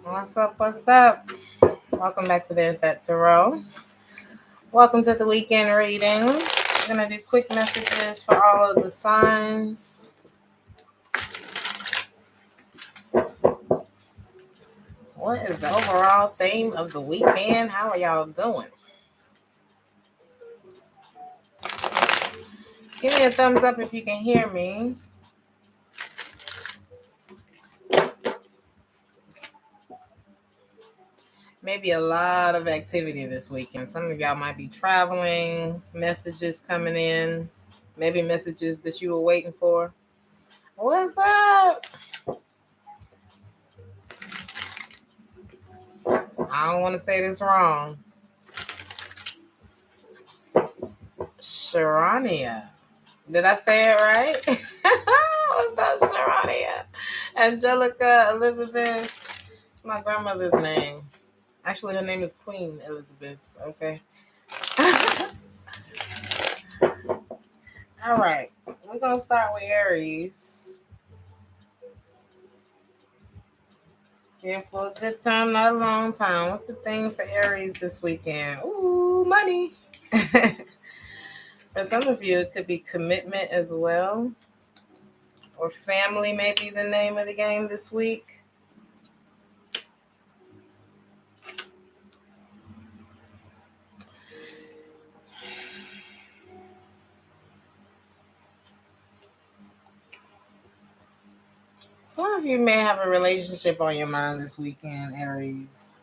What's up? What's up? Welcome back to Theresthattarot. Welcome to the weekend reading. We're going to do quick messages for all of the signs. What is the overall theme of the weekend? How are y'all doing? Give me a thumbs up if you can hear me. Maybe a lot of activity this weekend. Some of y'all might be traveling, messages coming in, maybe messages that you were waiting for. What's up? I don't want to say this wrong. Sharania. Did I say it right? What's up, Sharania? Angelica Elizabeth. It's my grandmother's name. Actually, her name is Queen Elizabeth. Okay. All right. We're going to start with Aries. Here for a good time, not a long time. What's the thing for Aries this weekend? Ooh, money. For some of you, it could be commitment as well. Or family may be the name of the game this week. Some of you may have a relationship on your mind this weekend, Aries.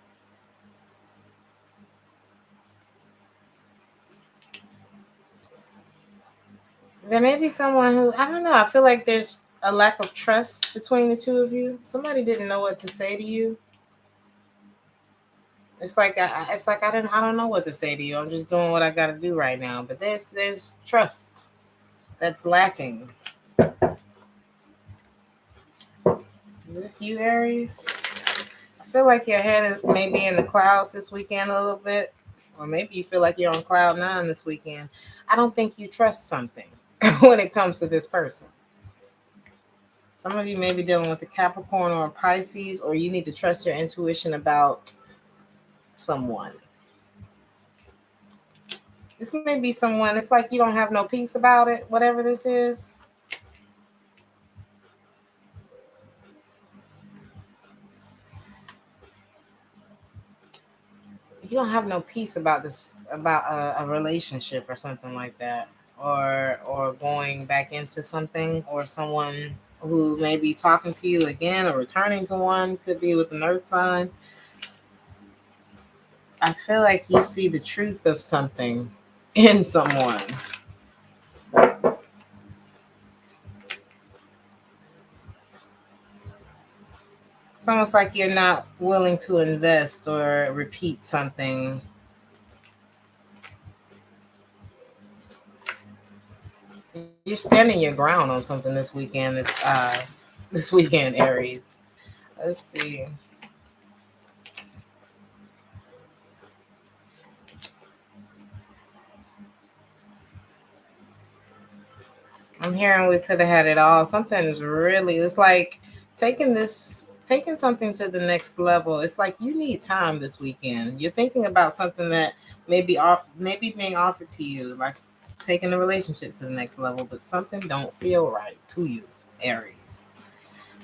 There may be someone who, I don't know, I feel like there's a lack of trust between the two of you. Somebody didn't know what to say to you. It's like I don't know what to say to you. I'm just doing what I got to do right now. But there's trust that's lacking. Is this you, Aries? I feel like your head is maybe in the clouds this weekend a little bit, or maybe you feel like you're on cloud nine this weekend. I don't think you trust something when it comes to this person. Some of you may be dealing with a Capricorn or a Pisces, or you need to trust your intuition about someone. This may be someone, it's like you don't have no peace about it, whatever this is. You don't have no peace about this, about a relationship or something like that, or going back into something, or someone who may be talking to you again or returning to one, could be with an earth sign. I feel like you see the truth of something in someone. It's almost like you're not willing to invest or repeat something. You're standing your ground on something this weekend. This weekend, Aries. Let's see. I'm hearing we could have had it all. Something's really, it's like taking something to the next level. It's like you need time this weekend. You're thinking about something that maybe being offered to you, like taking the relationship to the next level, but something don't feel right to you, Aries.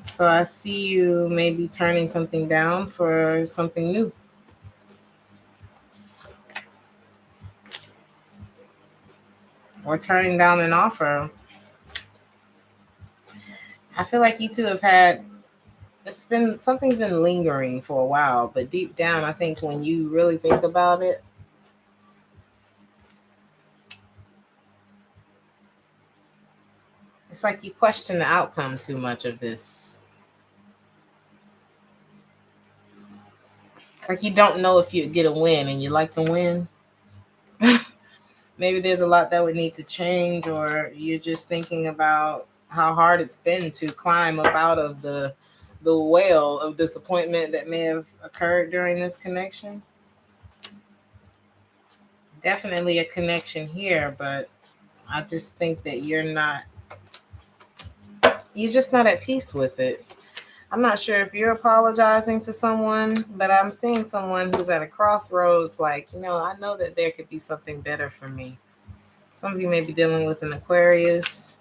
So I see you maybe turning something down for something new. Or turning down an offer. I feel like you two have had, something's been lingering for a while, but deep down, I think when you really think about it, it's like you question the outcome too much of this. It's like you don't know if you'd get a win and you like to win. Maybe there's a lot that would need to change, or you're just thinking about how hard it's been to climb up out of the well of disappointment that may have occurred during this connection. Definitely a connection here, but I just think that you're just not at peace with it. I'm not sure if you're apologizing to someone, but I'm seeing someone who's at a crossroads, like, I know that there could be something better for me. Some of you may be dealing with an Aquarius.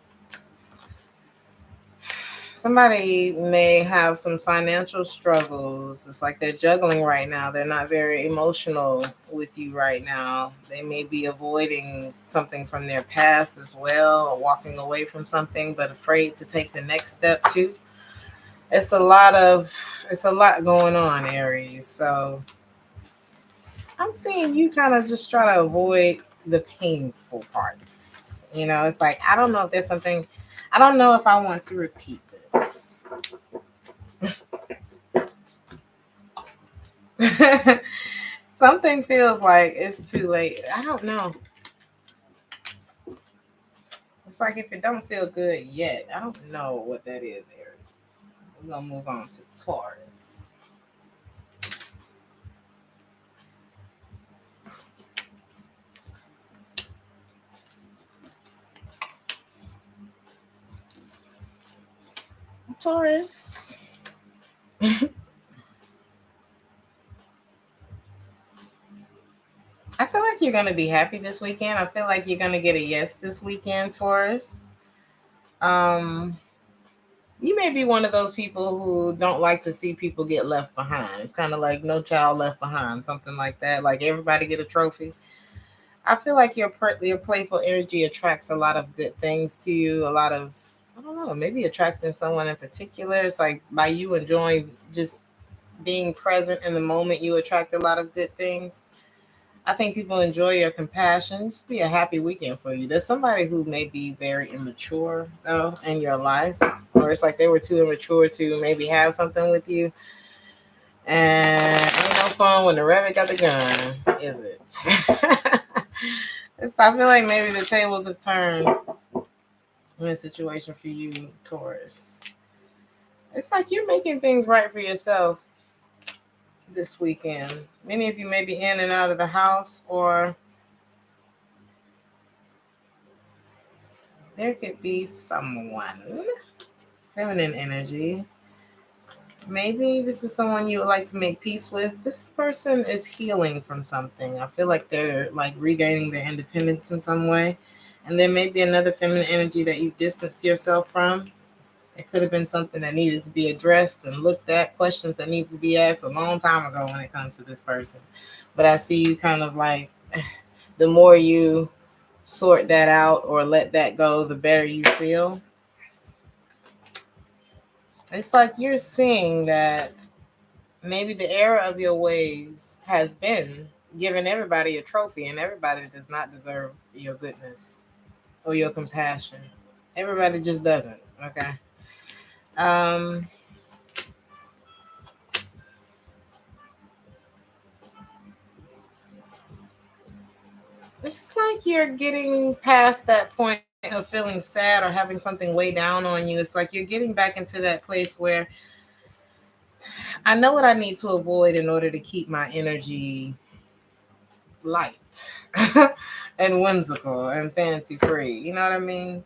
Somebody may have some financial struggles. It's like they're juggling right now. They're not very emotional with you right now. They may be avoiding something from their past as well, or walking away from something, but afraid to take the next step too. It's a lot going on, Aries. So I'm seeing you kind of just try to avoid the painful parts. It's like, I don't know if there's something, I don't know if I want to repeat this. Something feels like it's too late. I don't know. It's like if it don't feel good yet, I don't know what that is, Aries. We're going to move on to Taurus. Taurus. I feel like you're going to be happy this weekend. I feel like you're going to get a yes this weekend, Taurus. Um, you may be one of those people who don't like to see people get left behind. It's kind of like No Child Left Behind, something like that. Like everybody get a trophy. I feel like your playful energy attracts a lot of good things to you. A lot of, I don't know, maybe attracting someone in particular. It's like by you enjoying just being present in the moment, you attract a lot of good things. I think people enjoy your compassion. Just be a happy weekend for you. There's somebody who may be very immature though in your life, or it's like they were too immature to maybe have something with you. And ain't no fun when the rabbit got the gun, is it? I feel like maybe the tables have turned in a situation for you, Taurus. It's like you're making things right for yourself this weekend. Many of you may be in and out of the house, or there could be someone, feminine energy. Maybe this is someone you would like to make peace with. This person is healing from something. I feel like they're like regaining their independence in some way. And there may be another feminine energy that you distance yourself from. It could have been something that needed to be addressed and looked at, questions that need to be asked a long time ago when it comes to this person. But I see you kind of like, the more you sort that out or let that go, the better you feel. It's like you're seeing that maybe the error of your ways has been giving everybody a trophy, and everybody does not deserve your goodness or your compassion. Everybody just doesn't. Okay. Um, it's like you're getting past that point of feeling sad or having something weigh down on you. It's like you're getting back into that place where I know what I need to avoid in order to keep my energy light and whimsical and fancy free. You know what I mean?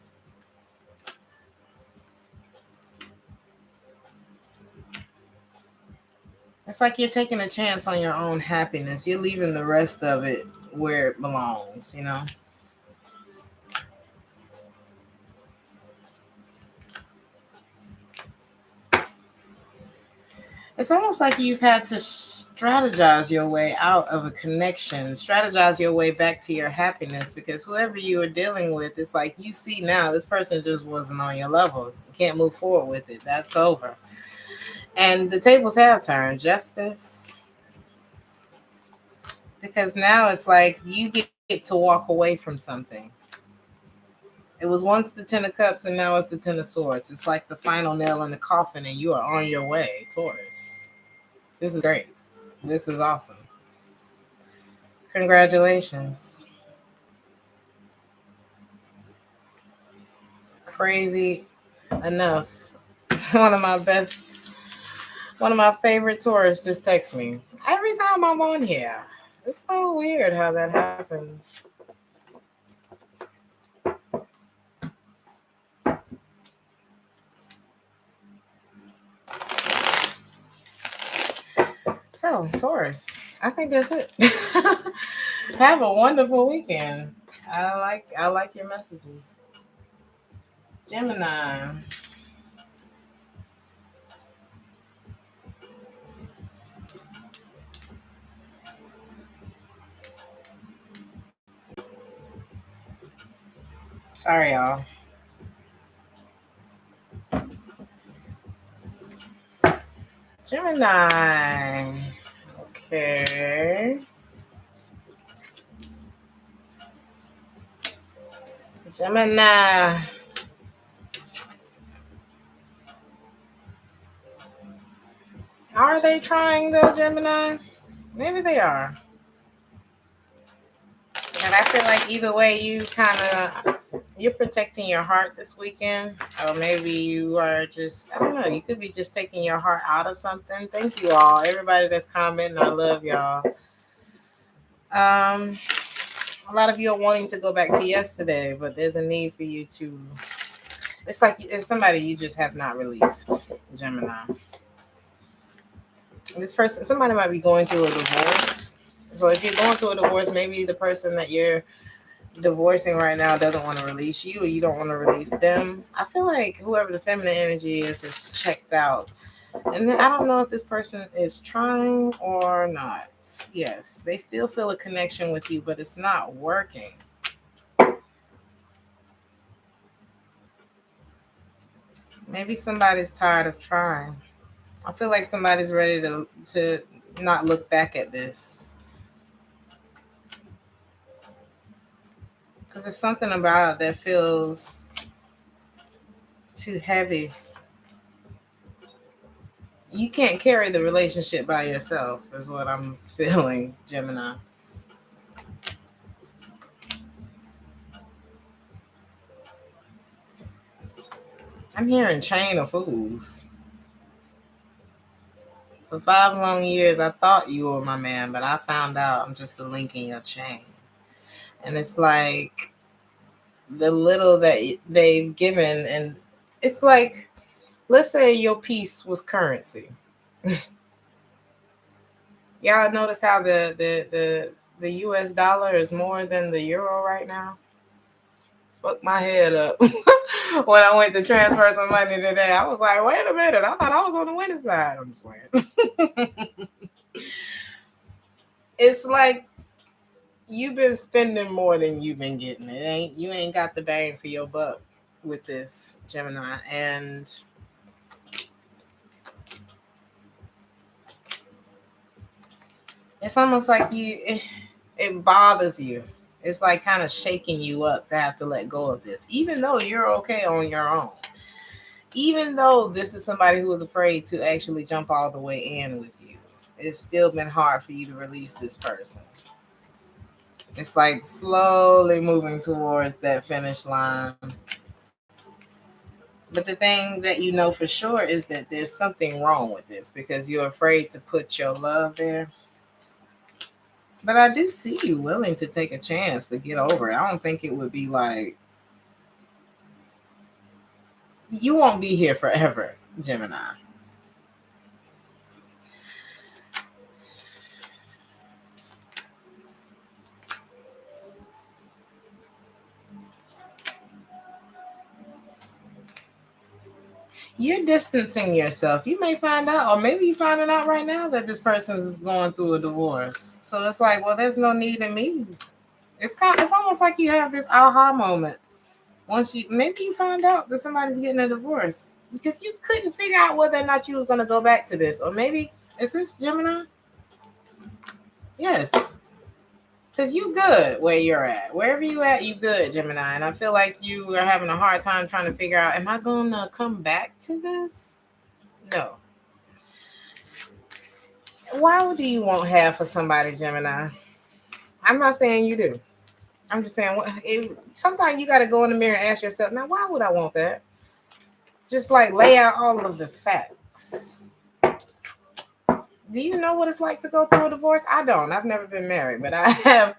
It's like you're taking a chance on your own happiness. You're leaving the rest of it where it belongs. It's almost like you've had to strategize your way out of a connection, strategize your way back to your happiness, because whoever you are dealing with, it's like you see now this person just wasn't on your level. You can't move forward with it. That's over. And the tables have turned. Justice. Because now it's like you get to walk away from something. It was once the Ten of Cups and now it's the Ten of Swords. It's like the final nail in the coffin and you are on your way, Taurus. This is great. This is awesome. Congratulations. Crazy enough. One of my best, one of my favorite Taurus just texts me every time I'm on here. It's so weird how that happens. So, Taurus, I think that's it. Have a wonderful weekend. I like your messages. Gemini. Sorry, y'all. Gemini. Okay. Gemini. Are they trying though, Gemini? Maybe they are. And I feel like either way, you're protecting your heart this weekend, or maybe you are just, I don't know, you could be just taking your heart out of something. Thank you all, everybody that's commenting. I love y'all. A lot of you are wanting to go back to yesterday, but there's a need for you to. It's like it's somebody you just have not released, Gemini. This person, somebody might be going through a divorce. So if you're going through a divorce, maybe the person that you're divorcing right now doesn't want to release you, or you don't want to release them. I feel like whoever the feminine energy is checked out. And then I don't know if this person is trying or not. Yes, they still feel a connection with you, but it's not working. Maybe somebody's tired of trying. I feel like somebody's ready to not look back at this. Because there's something about it that feels too heavy. You can't carry the relationship by yourself, is what I'm feeling, Gemini. I'm hearing chain of fools. For 5 long years, I thought you were my man, but I found out I'm just a link in your chain. And it's like the little that they've given, and it's like, let's say your piece was currency. Y'all notice how the US dollar is more than the euro right now? Fucked my head up when I went to transfer some money today. I was like, wait a minute, I thought I was on the winning side. I'm just playing. It's like you've been spending more than you've been getting. You ain't got the bang for your buck with this, Gemini. And it's almost like it bothers you. It's like kind of shaking you up to have to let go of this, even though you're okay on your own. Even though this is somebody who was afraid to actually jump all the way in with you, it's still been hard for you to release this person. It's like slowly moving towards that finish line. But the thing that you know for sure is that there's something wrong with this because you're afraid to put your love there. But I do see you willing to take a chance to get over it. I don't think it would be like, you won't be here forever, Gemini. You're distancing yourself. You may find out, or maybe you're finding out right now that this person is going through a divorce. So it's like, well, there's no need in me. It's almost like you have this aha moment. Once maybe you find out that somebody's getting a divorce because you couldn't figure out whether or not you was going to go back to this. Or maybe, is this Gemini? Yes. Because you good where you're at. Wherever you at, you good, Gemini. And I feel like you are having a hard time trying to figure out, am I going to come back to this? No. Why do you want half for somebody, Gemini? I'm not saying you do. I'm just saying, sometimes you got to go in the mirror and ask yourself, now, why would I want that? Just like lay out all of the facts. Do you know what it's like to go through a divorce? I don't. I've never been married, but I have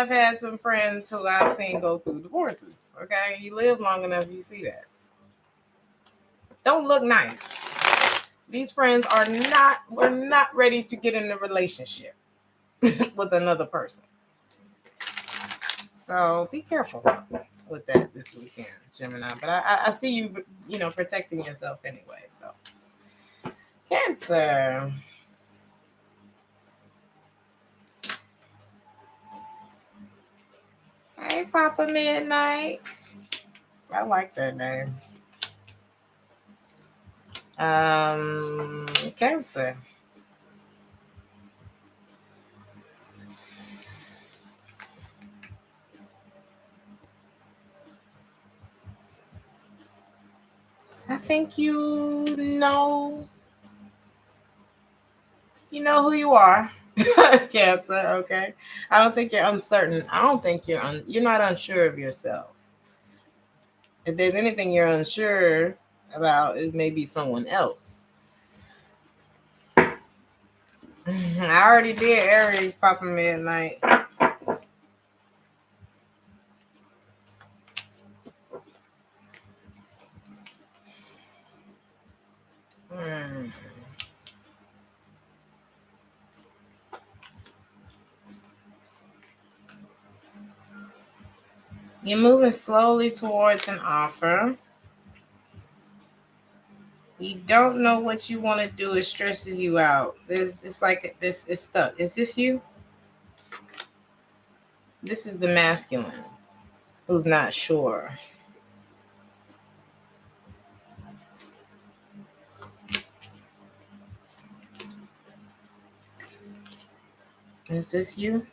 had some friends who I've seen go through divorces. Okay, you live long enough, you see that. Don't look nice. These friends we're not ready to get in a relationship with another person. So be careful with that this weekend, Gemini. But I see you, protecting yourself anyway. So Cancer. Hey, Papa Midnight. I like that name. Cancer. I think you know who you are. Cancer, okay? I don't think you're uncertain. I don't think you're not unsure of yourself. If there's anything you're unsure about, it may be someone else. I already did Aries, Papa Midnight. Hmm. You're moving slowly towards an offer. You don't know what you want to do. It stresses you out. It's like this is stuck. Is this you? This is the masculine who's not sure. Is this you?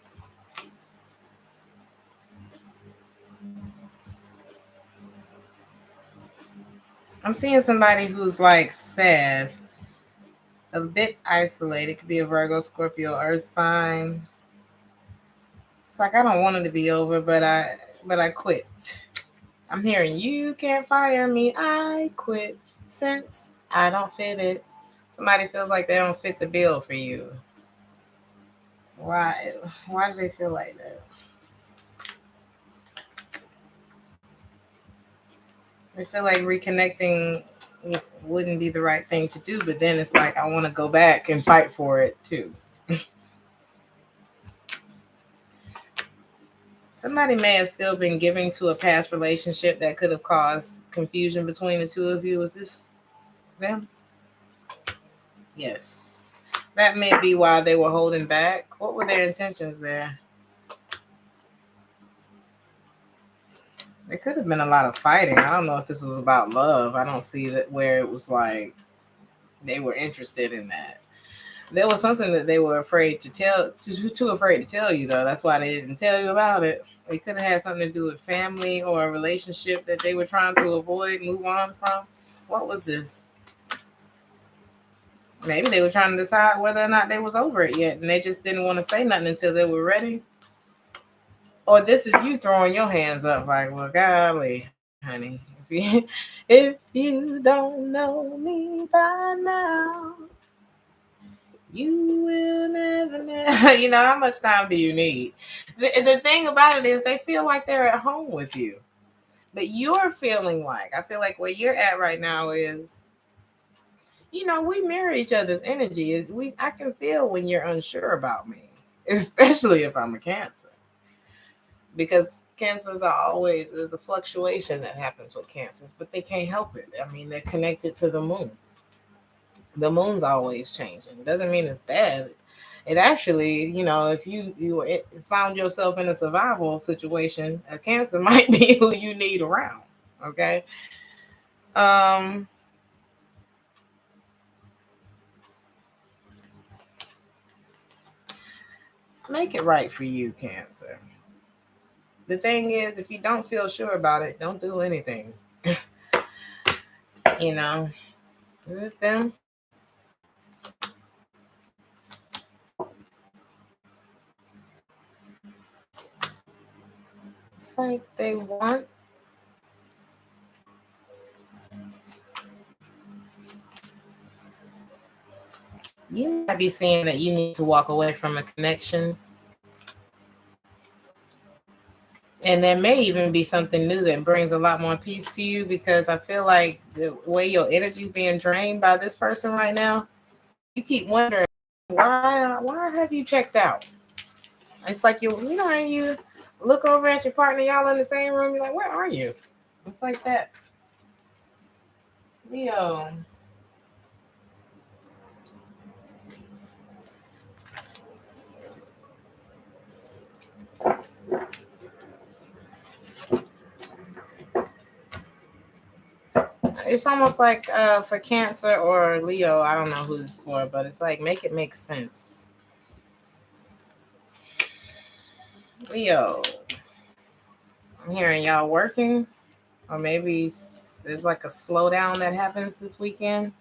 I'm seeing somebody who's like sad, a bit isolated. Could be a Virgo, Scorpio, Earth sign. It's like I don't want it to be over, but I quit. I'm hearing you can't fire me. I quit since I don't fit it. Somebody feels like they don't fit the bill for you. Why? Why do they feel like that? They feel like reconnecting wouldn't be the right thing to do, but then it's like I want to go back and fight for it too. Somebody may have still been giving to a past relationship that could have caused confusion between the two of you. Is this them? Yes. That may be why they were holding back. What were their intentions there? There could have been a lot of fighting. I don't know if this was about love. I don't see that where it was like they were interested in that. There was something that they were afraid to tell, too afraid to tell you, though. That's why they didn't tell you about it. It could have had something to do with family or a relationship that they were trying to avoid, move on from. What was this? Maybe they were trying to decide whether or not they was over it yet, and they just didn't want to say nothing until they were ready. Or this is you throwing your hands up like, well, golly, honey, if you don't know me by now, you will never know. How much time do you need? The thing about it is they feel like they're at home with you. But you're feeling like, I feel like where you're at right now is, we mirror each other's energy. I can feel when you're unsure about me, especially if I'm a Cancer. Because cancers there's a fluctuation that happens with cancers, but they can't help it. I mean, they're connected to the moon. The moon's always changing. Doesn't mean it's bad. It actually, if you found yourself in a survival situation, a Cancer might be who you need around. Okay. Um, make it right for you, Cancer. The thing is, if you don't feel sure about it, don't do anything. Is this them? It's like they want. You might be seeing that you need to walk away from a connection. And there may even be something new that brings a lot more peace to you, because I feel like the way your energy is being drained by this person right now, you keep wondering, why have you checked out? It's like you know how you look over at your partner, y'all in the same room, you're like, where are you? It's like that. Leo. It's almost like for Cancer or Leo, I don't know who this for, but it's like make it make sense. Leo, I'm hearing y'all working, or maybe there's like a slowdown that happens this weekend.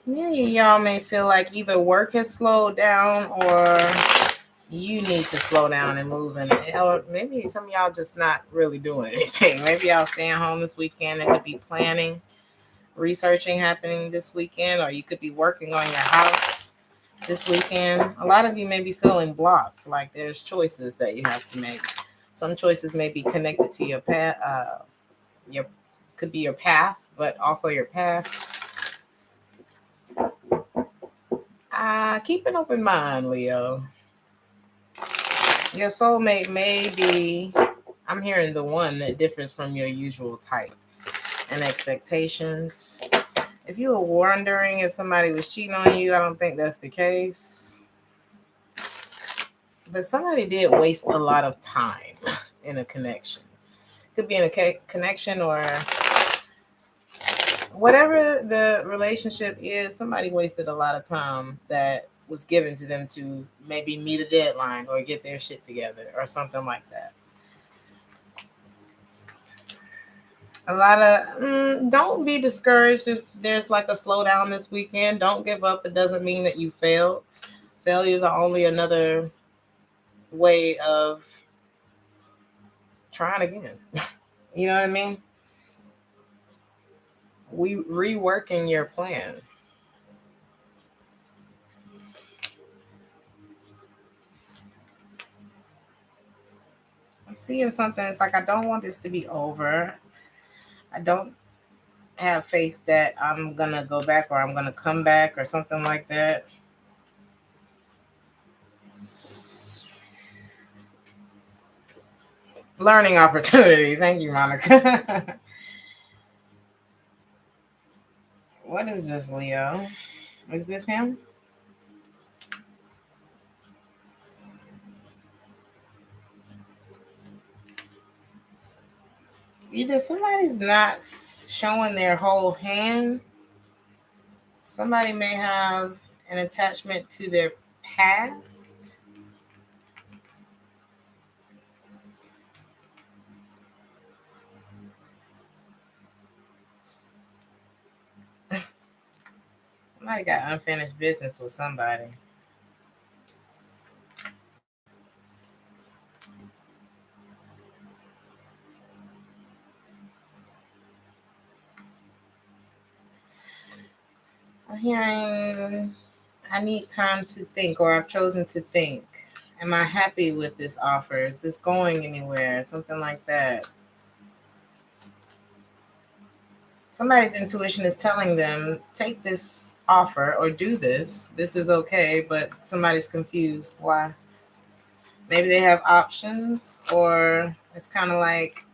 Many of y'all may feel like either work has slowed down, or you need to slow down and move in. Or maybe some of y'all just not really doing anything. Maybe y'all staying home this weekend. It could be planning, researching happening this weekend, or you could be working on your house this weekend. A lot of you may be feeling blocked, like there's choices that you have to make. Some choices may be connected to your path, your could be your path, but also your past. Keep an open mind, Leo. Your soulmate may be, I'm hearing the one that differs from your usual type and expectations. If you were wondering if somebody was cheating on you, I don't think that's the case. But somebody did waste a lot of time in a connection. Could be in a connection, or whatever the relationship is, somebody wasted a lot of time that was given to them to maybe meet a deadline or get their shit together or something like that. A lot of don't be discouraged if there's like a slowdown this weekend. Don't give up. It doesn't mean that you failed. Failures are only another way of trying again. You know what I mean? We reworking your plan. I'm seeing something. It's like I don't want this to be over. I don't have faith that I'm gonna go back or I'm gonna come back or something like that. Learning opportunity. Thank you, Monica. What is this, Leo? Is this him? Either somebody's not showing their whole hand. Somebody may have an attachment to their past. Somebody got unfinished business with somebody. I'm hearing I need time to think, or I've chosen to think. Am I happy with this offer? Is this going anywhere? Something like that. Somebody's intuition is telling them, take this offer or do this. This is okay, but somebody's confused. Why? Maybe they have options, or it's kind of like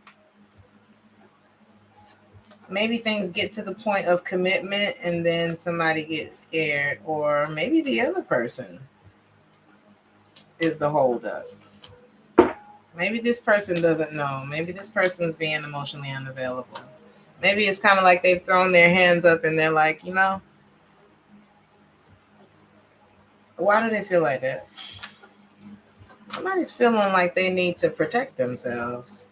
maybe things get to the point of commitment and then somebody gets scared, or maybe the other person is the holdup. Maybe this person doesn't know. Maybe this person's being emotionally unavailable. Maybe it's kind of like they've thrown their hands up and they're like, why do they feel like that? Somebody's feeling like they need to protect themselves.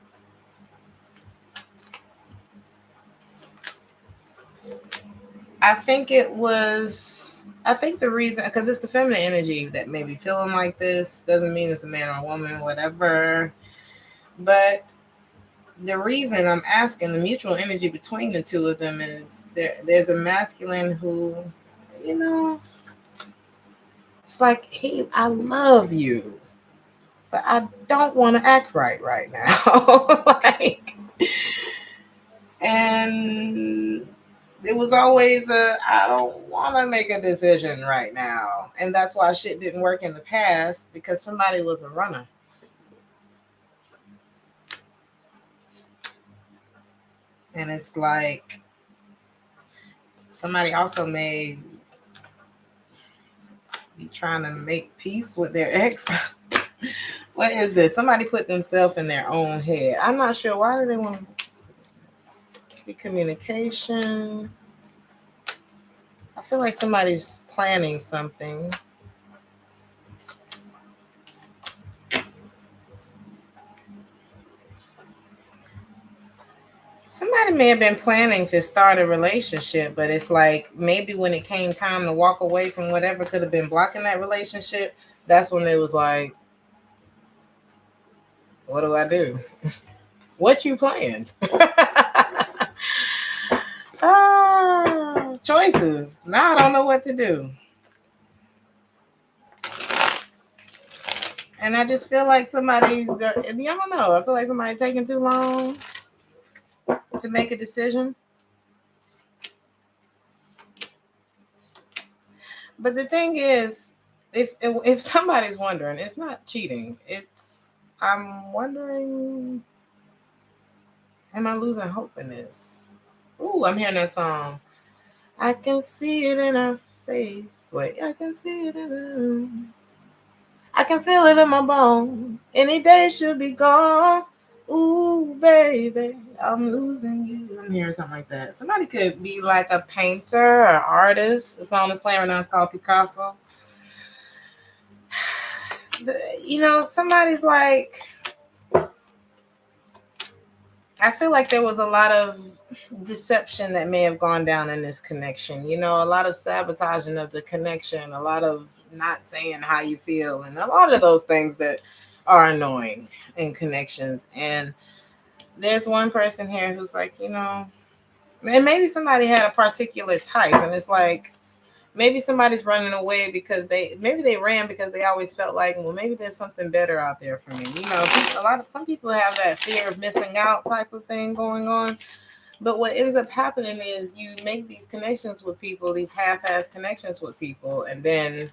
I think the reason, because it's the feminine energy that may be feeling like this, doesn't mean it's a man or a woman, whatever. But the reason I'm asking, the mutual energy between the two of them is there's a masculine who, you know, It's like, I love you, but I don't want to act right now. Like, and it was always I don't want to make a decision right now. And that's why shit didn't work in the past, because somebody was a runner. And it's like somebody also may be trying to make peace with their ex. What is this? Somebody put themselves in their own head. I'm not sure. Why do they want to be communication? I feel like somebody's planning something. Somebody may have been planning to start a relationship, but it's like maybe when it came time to walk away from whatever could have been blocking that relationship, that's when they was like, what do I do? What you playing? Choices. Now I don't know what to do. And I just feel like somebody's got, I don't know. I feel like somebody's taking too long to make a decision. But the thing is, if somebody's wondering, it's not cheating. It's, I'm wondering, am I losing hope in this? Ooh, I'm hearing that song. I can see it in her face. Wait, I can see it in her. I can feel it in my bone. Any day she'll be gone. Ooh, baby, I'm losing you. I'm hearing something like that. Somebody could be like a painter or artist. The song that's playing right now is called Picasso. Somebody's like, I feel like there was a lot of deception that may have gone down in this connection. A lot of sabotaging of the connection, a lot of not saying how you feel, and a lot of those things that are annoying in connections. And there's one person here who's like, and maybe somebody had a particular type, and it's like, maybe somebody's running away because they ran because they always felt like, well, maybe there's something better out there for me. Some people have that fear of missing out type of thing going on. But what ends up happening is you make these connections with people, these half-ass connections with people, and then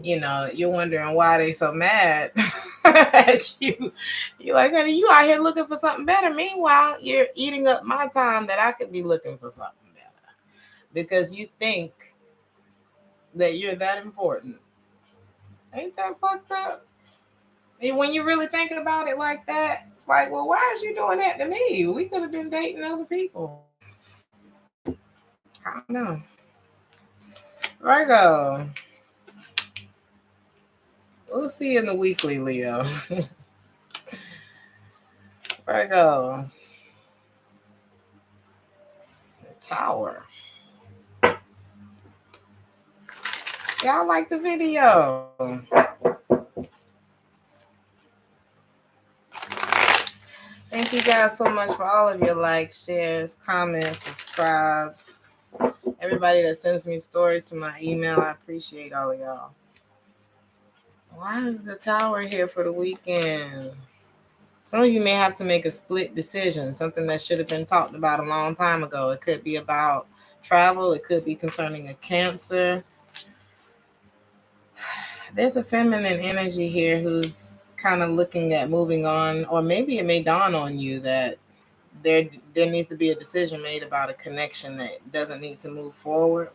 you're wondering why they so mad at you. You're like, honey, you out here looking for something better. Meanwhile, you're eating up my time that I could be looking for something better because you think that you're that important. Ain't that fucked up? And when you really think about it like that, it's like, well, why is you doing that to me? We could have been dating other people. I don't know. Virgo. We'll see you in the weekly, Leo. Virgo. The Tower. Y'all like the video? Thank you guys so much for all of your likes, shares, comments, subscribes. Everybody that sends me stories to my email, I appreciate all of y'all. Why is the Tower here for the weekend? Some of you may have to make a split decision, something that should have been talked about a long time ago. It could be about travel. It could be concerning a Cancer. There's a feminine energy here who's kind of looking at moving on, or maybe it may dawn on you that there needs to be a decision made about a connection that doesn't need to move forward.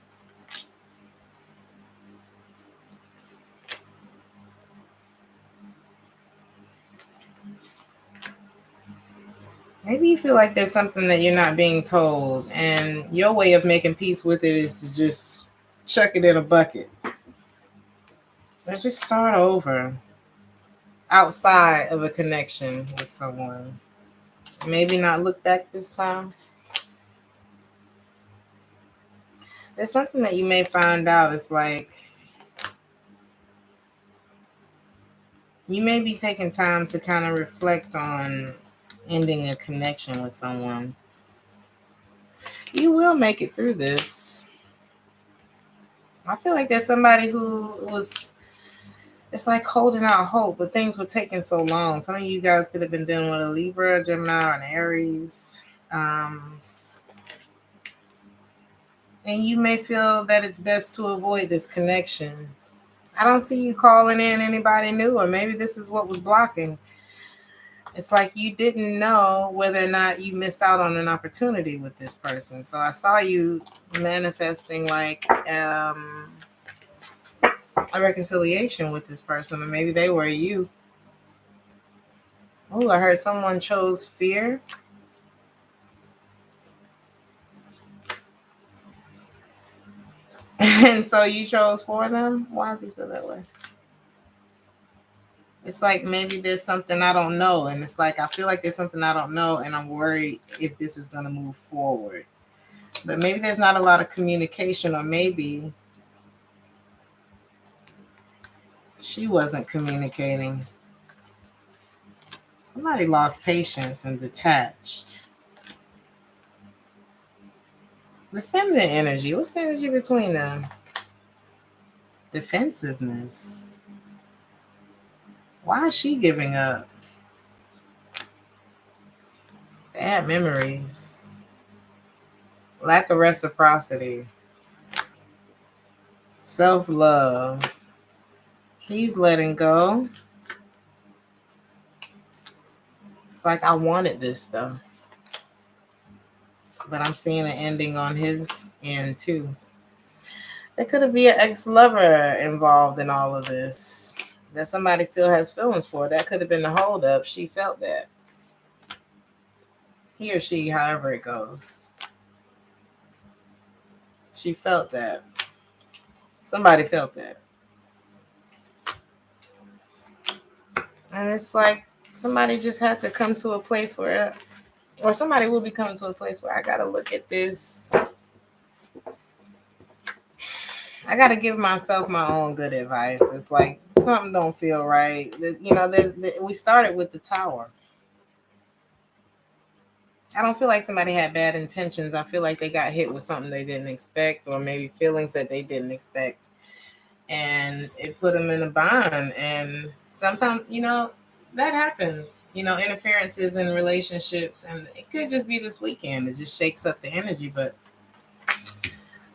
Maybe you feel like there's something that you're not being told, and your way of making peace with it is to just chuck it in a bucket. Or just start over outside of a connection with someone. Maybe not look back this time. There's something that you may find out. It's like you may be taking time to kind of reflect on ending a connection with someone. You will make it through this. I feel like there's somebody who was, it's like holding out hope, but things were taking so long. Some of you guys could have been dealing with a Libra, Gemini, or an Aries. And you may feel that it's best to avoid this connection. I don't see you calling in anybody new, or maybe this is what was blocking. It's like you didn't know whether or not you missed out on an opportunity with this person. So I saw you manifesting like a reconciliation with this person, or maybe they were you. Oh, I heard someone chose fear. And so you chose for them? Why does he feel that way? It's like maybe there's something I don't know. And it's like I feel like there's something I don't know, and I'm worried if this is going to move forward. But maybe there's not a lot of communication, or maybe she wasn't communicating. Somebody lost patience and detached. The feminine energy. What's the energy between them? Defensiveness. Why is she giving up? Bad memories. Lack of reciprocity. Self-love. He's letting go. It's like I wanted this though. But I'm seeing an ending on his end too. There could be an ex-lover involved in all of this that somebody still has feelings for. That could have been the holdup. She felt that. He or she, however it goes. She felt that. Somebody felt that. And it's like somebody just had to come to a place where, or somebody will be coming to a place where I got to look at this. I got to give myself my own good advice. It's like something don't feel right. You know, we started with the Tower. I don't feel like somebody had bad intentions. I feel like they got hit with something they didn't expect, or maybe feelings that they didn't expect. And it put them in a bind. And sometimes, you know, that happens, you know, interferences in relationships. And it could just be this weekend. It just shakes up the energy. But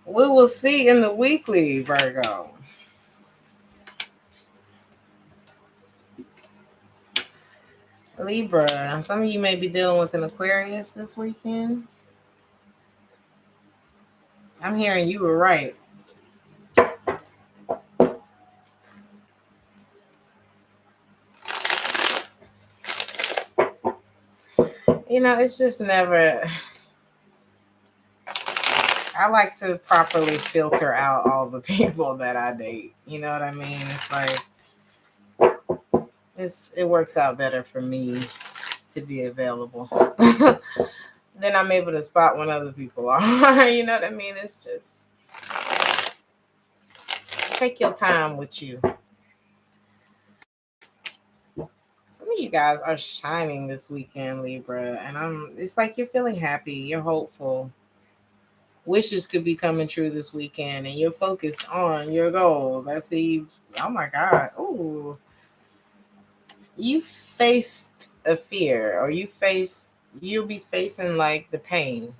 we will see in the weekly, Virgo. Libra. Some of you may be dealing with an Aquarius this weekend. I'm hearing you were right. You know, it's just never. I like to properly filter out all the people that I date. You know what I mean? It's like it works out better for me to be available. Then I'm able to spot when other people are. You know what I mean? It's just take your time with you. Some of you guys are shining this weekend, Libra, and it's like you're feeling happy, you're hopeful. Wishes could be coming true this weekend, and you're focused on your goals. I see, oh my God. Oh, you faced a fear, or you'll be facing like the pain.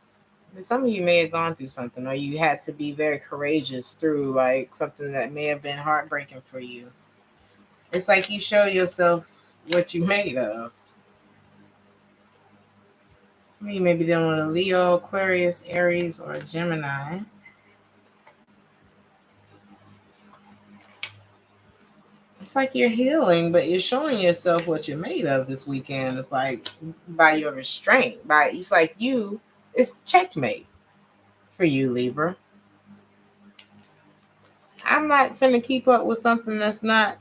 Some of you may have gone through something, or you had to be very courageous through like something that may have been heartbreaking for you. It's like you show yourself what you made of. Some of you may be dealing with a Leo, Aquarius, Aries, or a Gemini. It's like you're healing, but you're showing yourself what you're made of this weekend. It's like by your restraint. It's like it's checkmate for you, Libra. I'm not finna keep up with something that's not.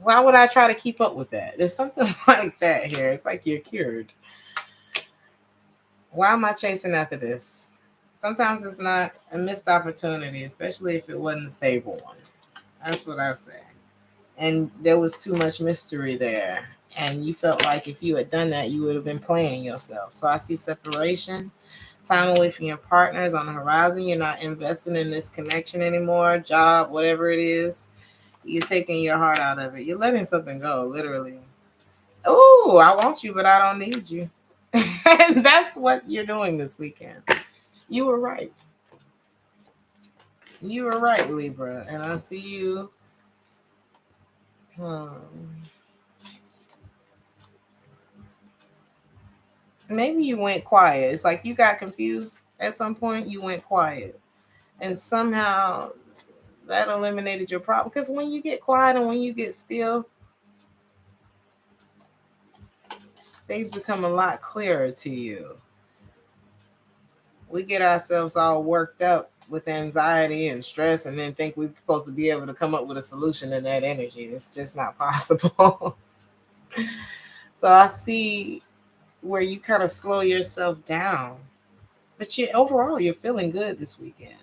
Why would I try to keep up with that? There's something like that here. It's like you're cured. Why am I chasing after this? Sometimes it's not a missed opportunity, especially if it wasn't a stable one. That's what I say. And there was too much mystery there. And you felt like if you had done that, you would have been playing yourself. So I see separation. Time away from your partners on the horizon. You're not investing in this connection anymore, job, whatever it is. You're taking your heart out of it. You're letting something go, literally. Oh, I want you, but I don't need you. And that's what you're doing this weekend. You were right. You were right, Libra. And I see you. Maybe you went quiet. It's like you got confused at some point. You went quiet. And somehow that eliminated your problem. Because when you get quiet and when you get still, things become a lot clearer to you. We get ourselves all worked up with anxiety and stress and then think we're supposed to be able to come up with a solution in that energy. It's just not possible. So I see where you kind of slow yourself down. But overall, you're feeling good this weekend.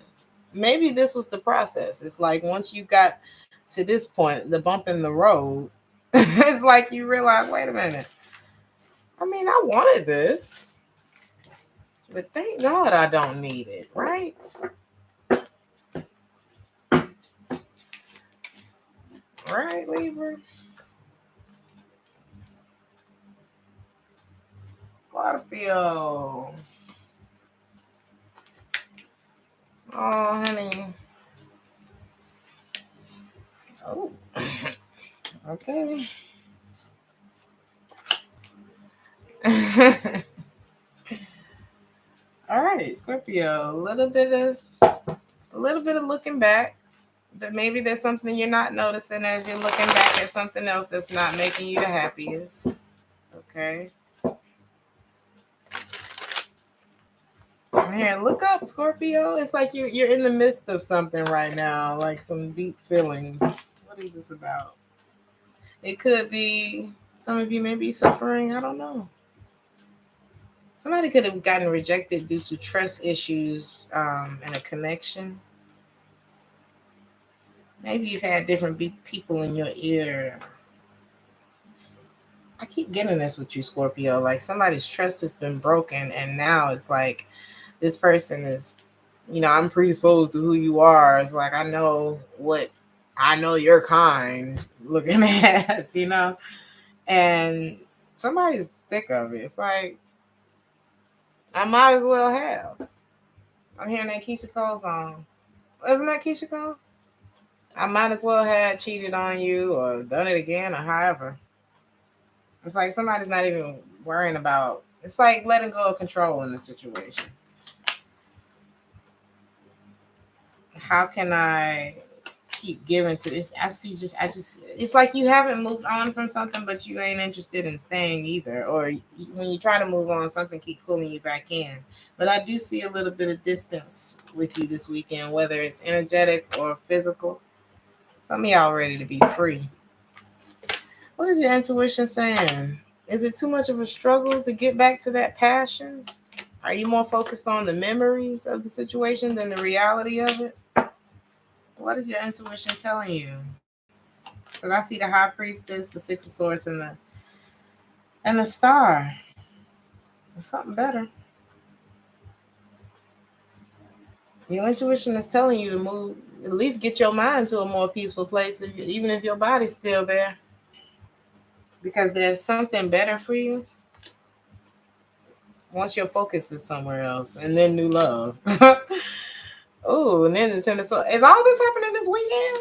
Maybe this was the process. It's like once you got to this point, the bump in the road, it's like you realize, wait a minute. I mean, I wanted this, but thank God I don't need it, right? Right, Libra? Scorpio. Oh, honey. Oh, okay. All right, Scorpio. A little bit of looking back, but maybe there's something you're not noticing as you're looking back at something else that's not making you the happiest. Okay. Here, look up, Scorpio. It's like you're in the midst of something right now, like some deep feelings. What is this about? It could be some of you may be suffering. I don't know. Somebody could have gotten rejected due to trust issues and a connection. Maybe you've had different people in your ear. I keep getting this with you, Scorpio. Like somebody's trust has been broken, and now it's like this person is, I'm predisposed to who you are. It's like I know your kind looking at, and somebody's sick of it. It's like, I might as well have. I'm hearing that Keisha Cole song. Wasn't that Keisha Cole? I might as well have cheated on you or done it again or however. It's like somebody's not even worrying about. It's like letting go of control in the situation. How can I keep giving to this? It's like you haven't moved on from something, but you ain't interested in staying either. Or when you try to move on, something keeps pulling you back in. But I do see a little bit of distance with you this weekend, whether it's energetic or physical. Some of y'all ready to be free. What is your intuition saying? Is it too much of a struggle to get back to that passion? Are you more focused on the memories of the situation than the reality of it? What is your intuition telling you? Because I see the High Priestess, the Six of Swords, and the Star. It's something better. Your intuition is telling you to move, at least get your mind to a more peaceful place, even if your body's still there. Because there's something better for you once your focus is somewhere else, and then new love. Oh, and then it's in the soul. Is all this happening this weekend?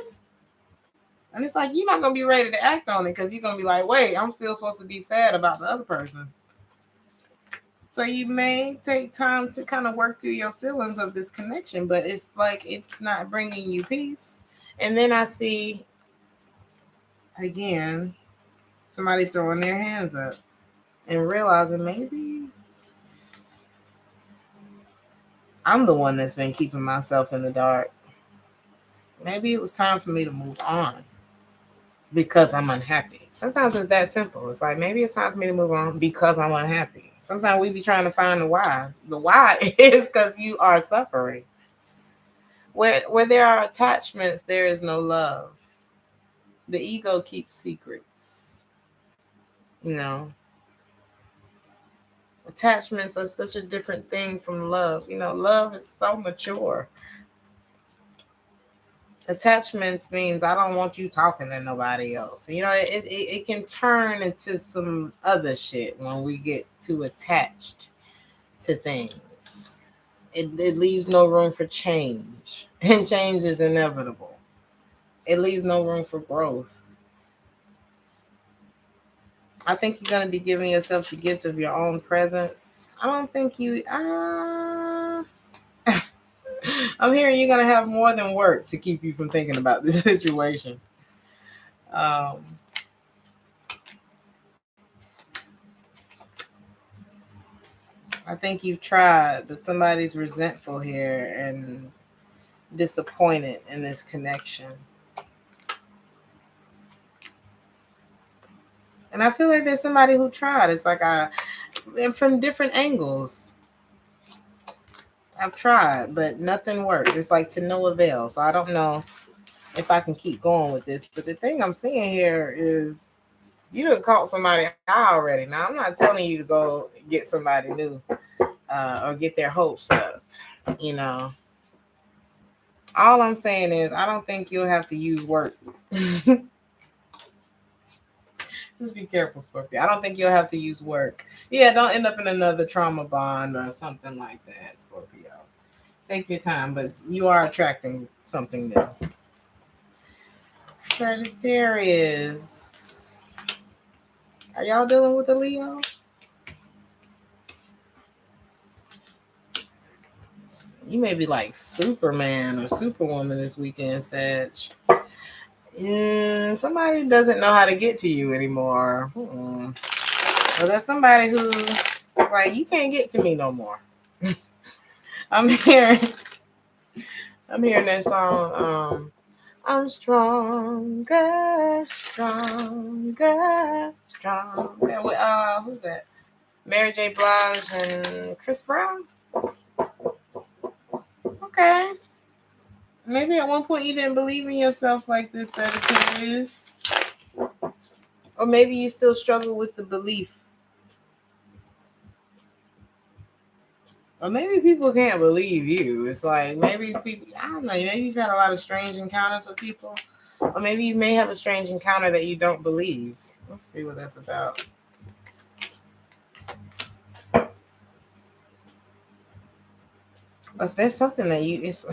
And it's like you're not gonna be ready to act on it because you're gonna be like, wait, I'm still supposed to be sad about the other person. So you may take time to kind of work through your feelings of this connection, but it's like it's not bringing you peace. And then I see again somebody throwing their hands up and realizing maybe I'm the one that's been keeping myself in the dark. Maybe it was time for me to move on because I'm unhappy. Sometimes it's that simple. It's like maybe it's time for me to move on because I'm unhappy. Sometimes we be trying to find the why. The why is because you are suffering. Where there are attachments, there is no love. The ego keeps secrets. You know, Attachments are such a different thing from love. Love is so mature. Attachments means I don't want you talking to nobody else. It can turn into some other shit when we get too attached to things. It leaves no room for change, and change is inevitable. It leaves no room for growth. I think you're going to be giving yourself the gift of your own presence. I don't think you. I'm hearing you're going to have more than work to keep you from thinking about this situation. Um, I think you've tried, but somebody's resentful here and disappointed in this connection. And I feel like there's somebody who tried. It's like and from different angles. I've tried, but nothing worked. It's like to no avail. So I don't know if I can keep going with this. But the thing I'm seeing here is you done caught somebody out already. Now, I'm not telling you to go get somebody new or get their hopes up. All I'm saying is I don't think you'll have to use work. Just be careful, Scorpio. I don't think you'll have to use work. Yeah, don't end up in another trauma bond or something like that, Scorpio. Take your time, but you are attracting something new. Sagittarius. Are y'all dealing with a Leo? You may be like Superman or Superwoman this weekend, Sag. Somebody doesn't know how to get to you anymore. Well, there's somebody who's like, you can't get to me no more. I'm hearing that song. I'm stronger. Who's that? Mary J. Blige and Chris Brown. Okay. Maybe at one point you didn't believe in yourself like this, Sagittarius. Or maybe you still struggle with the belief. Or maybe people can't believe you. It's like maybe people, I don't know, maybe you've had a lot of strange encounters with people. Or maybe you may have a strange encounter that you don't believe. Let's see what that's about. There's something that it's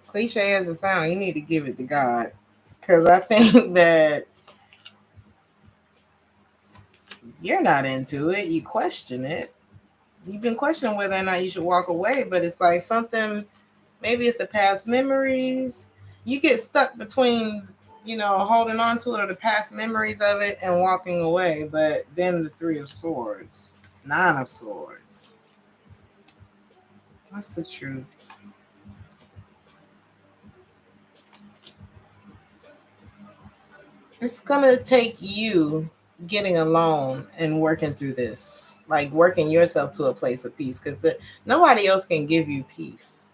cliche as it sounds, you need to give it to God. Because I think that you're not into it. You question it. You've been questioning whether or not you should walk away, but it's like something, maybe it's the past memories. You get stuck between, holding on to it or the past memories of it and walking away. But then the 3 of Swords, 9 of Swords. What's the truth? It's going to take you getting alone and working through this, like working yourself to a place of peace, because nobody else can give you peace.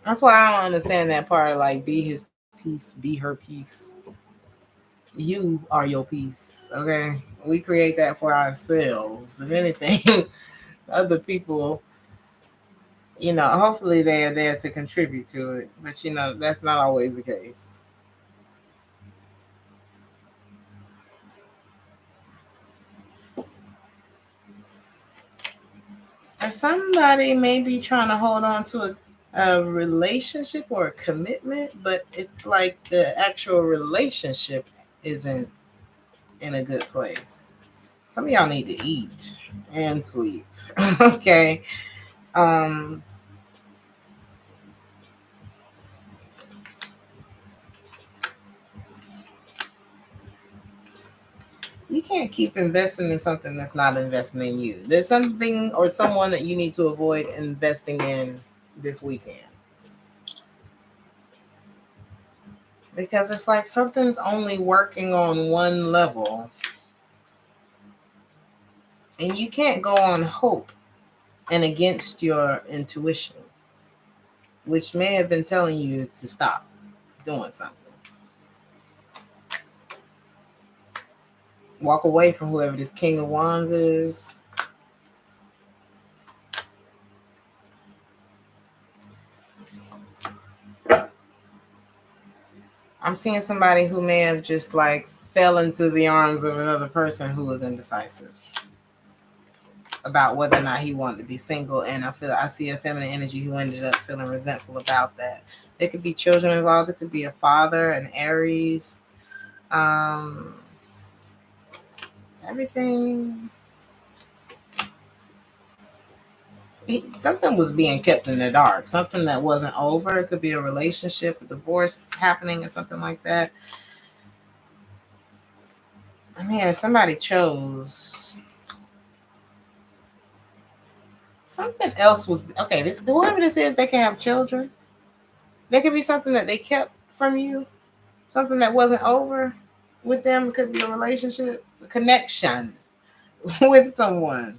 That's why I don't understand that part of like be his peace, be her peace. You are your peace. Okay, we create that for ourselves. If anything, other people, hopefully they are there to contribute to it, but that's not always the case. Or somebody may be trying to hold on to a relationship or a commitment, but it's like the actual relationship isn't in a good place. Some of y'all need to eat and sleep. Okay. You can't keep investing in something that's not investing in you. There's something or someone that you need to avoid investing in this weekend. Because it's like something's only working on one level. And you can't go on hope and against your intuition, which may have been telling you to stop doing something. Walk away from whoever this King of Wands is. I'm seeing somebody who may have just like fell into the arms of another person who was indecisive about whether or not he wanted to be single. And I see a feminine energy who ended up feeling resentful about that. There could be children involved. It could be a father, an Aries. Everything. Something was being kept in the dark. Something that wasn't over. It could be a relationship, a divorce happening, or something like that. I'm here. Somebody chose. Something else was okay. This whoever this is, they can have children. There could be something that they kept from you, something that wasn't over with them. It could be a relationship, a connection with someone,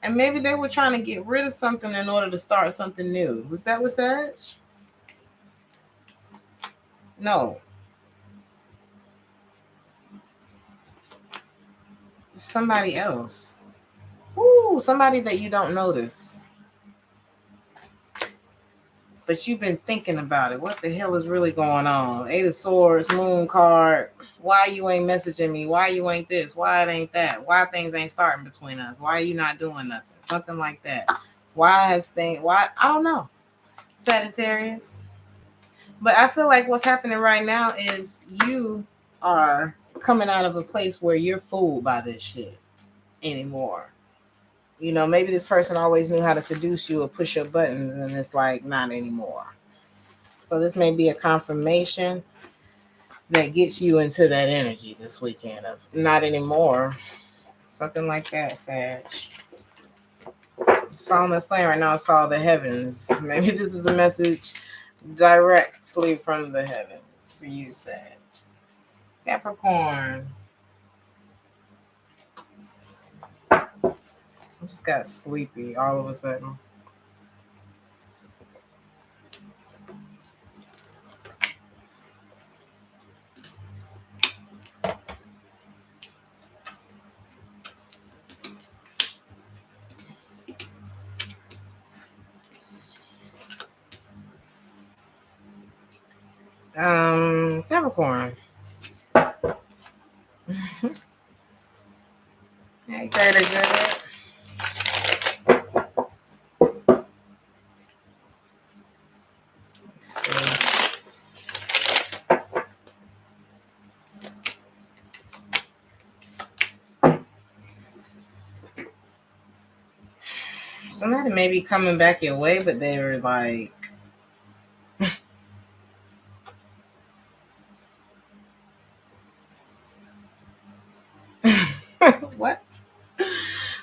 and maybe they were trying to get rid of something in order to start something new. Was that with Sag? No, somebody else. Ooh, somebody that you don't notice. But you've been thinking about it. What the hell is really going on? Eight of Swords, Moon card. Why you ain't messaging me? Why you ain't this? Why it ain't that? Why things ain't starting between us? Why are you not doing nothing? Something like that. Why I don't know. Sagittarius. But I feel like what's happening right now is you are coming out of a place where you're fooled by this shit anymore. You know, maybe this person always knew how to seduce you or push your buttons, and it's like not anymore. So this may be a confirmation that gets you into that energy this weekend of not anymore. Something like that, Sag. This song that's playing right now is called The Heavens. Maybe this is a message directly from the heavens for you, Sag. Capricorn. I just got sleepy all of a sudden. Capricorn. Hey, Greta, good. Let's see. Somebody may be coming back your way, but they were like, what?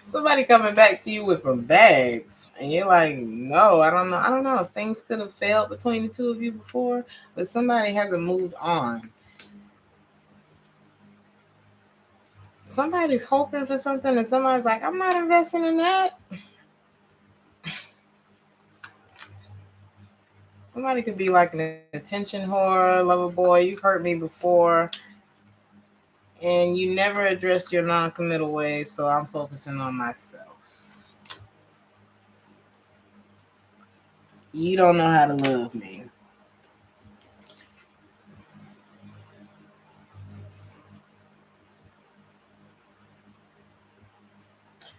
Somebody coming back to you with some bags, and you're like, no, I don't know. Things could have failed between the two of you before, but somebody hasn't moved on. Somebody's hoping for something, and somebody's like, I'm not investing in that. Somebody could be like an attention whore, lover boy. You've hurt me before, and you never addressed your non-committal ways, so I'm focusing on myself. You don't know how to love me.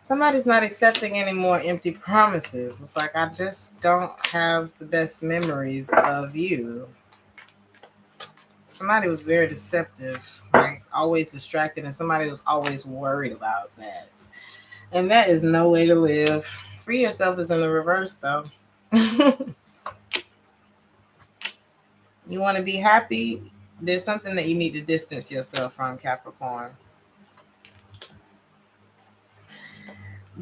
Somebody's not accepting any more empty promises. It's like, I just don't have the best memories of you. Somebody was very deceptive, like always distracted, and somebody was always worried about that. And that is no way to live. Free yourself is in the reverse, though. You want to be happy? There's something that you need to distance yourself from, Capricorn.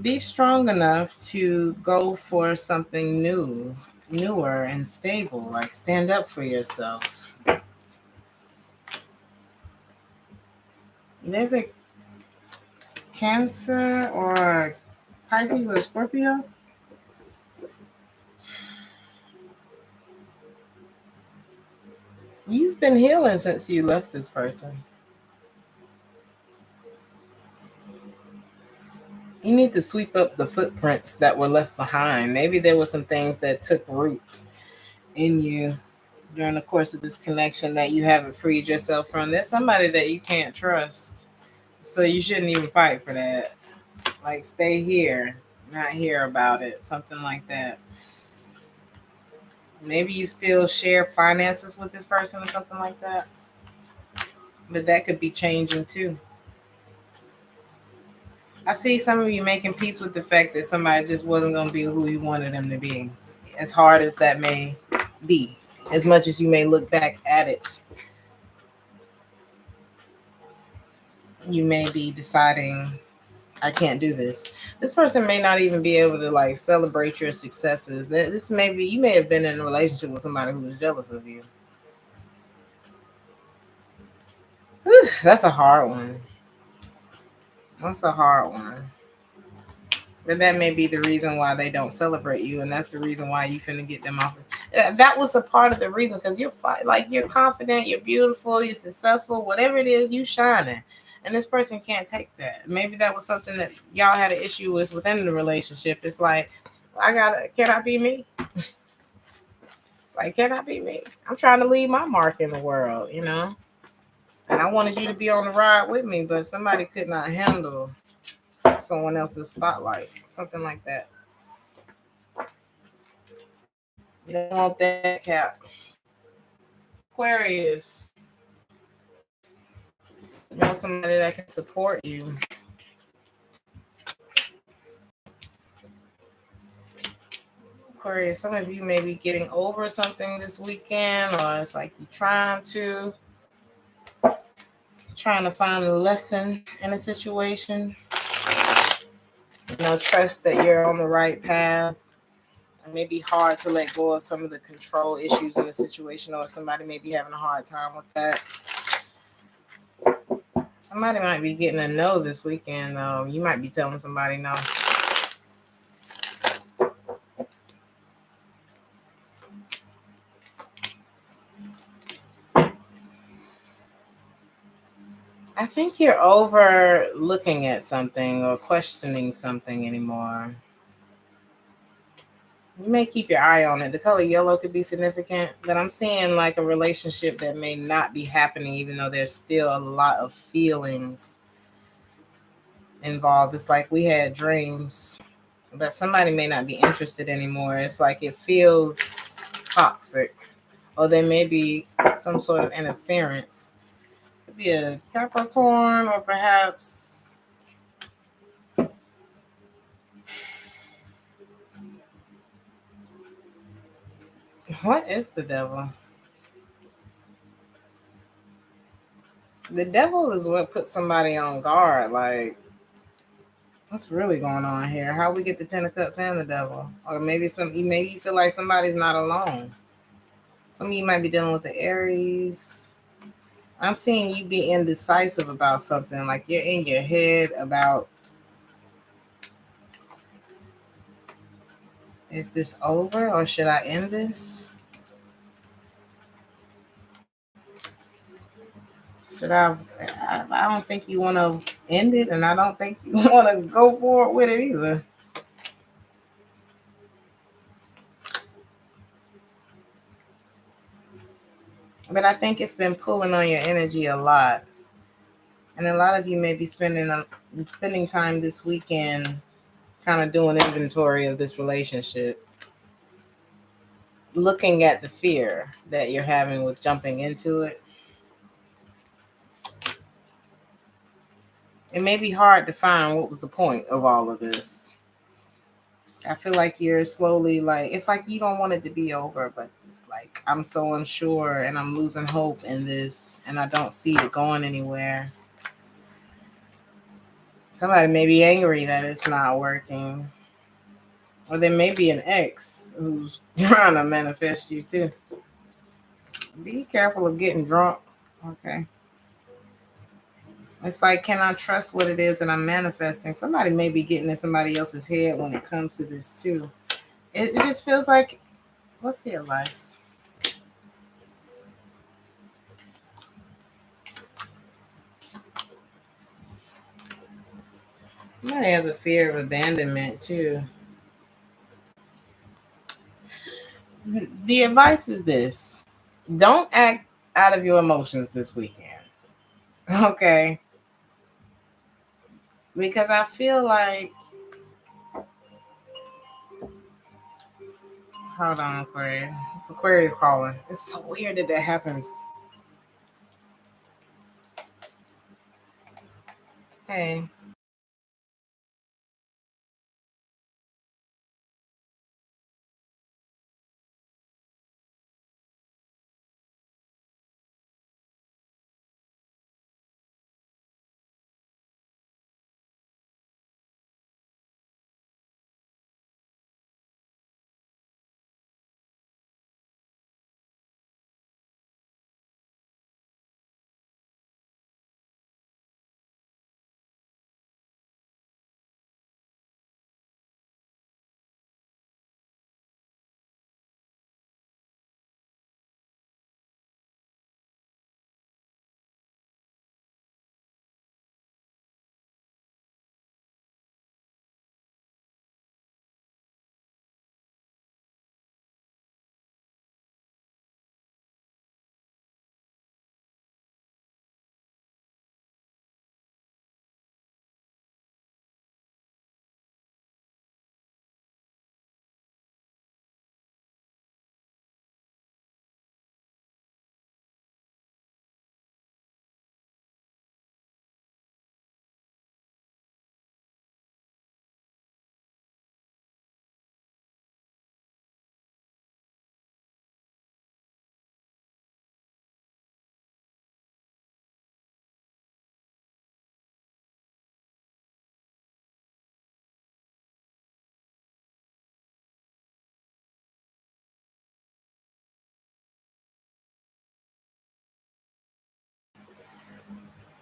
Be strong enough to go for something newer and stable. Like, stand up for yourself. There's a Cancer or Pisces or Scorpio. You've been healing since you left this person. You need to sweep up the footprints that were left behind. Maybe there were some things that took root in you during the course of this connection that you haven't freed yourself from. There's somebody that you can't trust. So you shouldn't even fight for that. Like, stay here, not hear about it. Something like that. Maybe you still share finances with this person or something like that. But that could be changing too. I see some of you making peace with the fact that somebody just wasn't going to be who you wanted them to be. As hard as that may be, as much as you may look back at it, you may be deciding, I can't do this. This person may not even be able to like celebrate your successes. This may be, you may have been in a relationship with somebody who was jealous of you. Whew, that's a hard one. That's a hard one. But that may be the reason why they don't celebrate you, and that's the reason why you finna get them off. That was a part of the reason, because you're confident, you're beautiful, you're successful, whatever it is, you shining, and this person can't take that. Maybe that was something that y'all had an issue with within the relationship. It's like, can I be me? Like, can I be me? I'm trying to leave my mark in the world, and I wanted you to be on the ride with me, but somebody could not handle someone else's spotlight, something like that. You don't want that, Cap. Aquarius. You want somebody that can support you. Aquarius, some of you may be getting over something this weekend, or it's like you're trying to find a lesson in a situation. Trust that you're on the right path. It may be hard to let go of some of the control issues in the situation, or somebody may be having a hard time with that. Somebody might be getting a no this weekend, though. You might be telling somebody no. I think you're over looking at something or questioning something anymore. You may keep your eye on it. The color yellow could be significant, but I'm seeing like a relationship that may not be happening, even though there's still a lot of feelings involved. It's like we had dreams, but somebody may not be interested anymore. It's like it feels toxic, or there may be some sort of interference. It could be a Capricorn, or perhaps what is the devil? The devil is what puts somebody on guard. Like, what's really going on here? How we get the Ten of Cups and the devil? Or maybe you feel like somebody's not alone. Some of you might be dealing with the Aries. I'm seeing you be indecisive about something. Like you're in your head about, is this over or should I end this? I don't think you want to end it, and I don't think you want to go forward with it either. But I think it's been pulling on your energy a lot. And a lot of you may be spending time this weekend kind of doing inventory of this relationship, looking at the fear that you're having with jumping into it. It may be hard to find what was the point of all of this. I feel like you're slowly it's like you don't want it to be over, but it's like I'm so unsure and I'm losing hope in this and I don't see it going anywhere. Somebody may be angry that it's not working. Or there may be an ex who's trying to manifest you too. Be careful of getting drunk. Okay. It's like, can I trust what it is that I'm manifesting? Somebody may be getting in somebody else's head when it comes to this too. It just feels like, what's the advice? Somebody has a fear of abandonment too. The advice is this: don't act out of your emotions this weekend. Okay? Because I feel like, hold on, Aquarius. This Aquarius calling. It's so weird that that happens. Hey.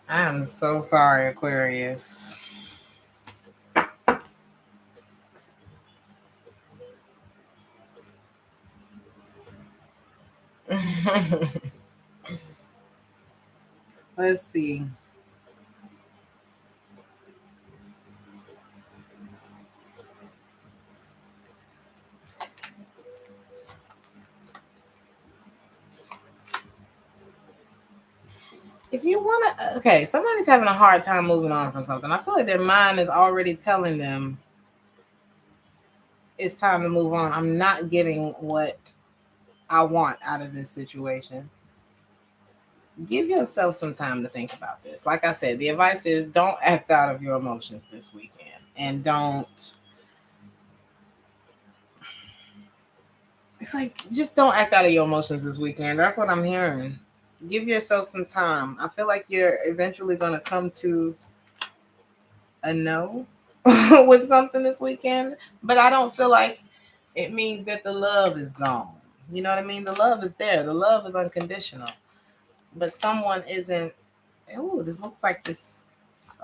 I'm so sorry, Aquarius. Let's see. If you want to, okay, somebody's having a hard time moving on from something. I feel like their mind is already telling them it's time to move on. I'm not getting what I want out of this situation. Give yourself some time to think about this. Like I said, the advice is don't act out of your emotions this weekend. And don't, it's like, just don't act out of your emotions this weekend. That's what I'm hearing. Give yourself some time. I feel like you're eventually going to come to a no with something this weekend, but I don't feel like it means that the love is gone. You know what I mean? The love is there. The love is unconditional. But someone isn't. Oh, this looks like this.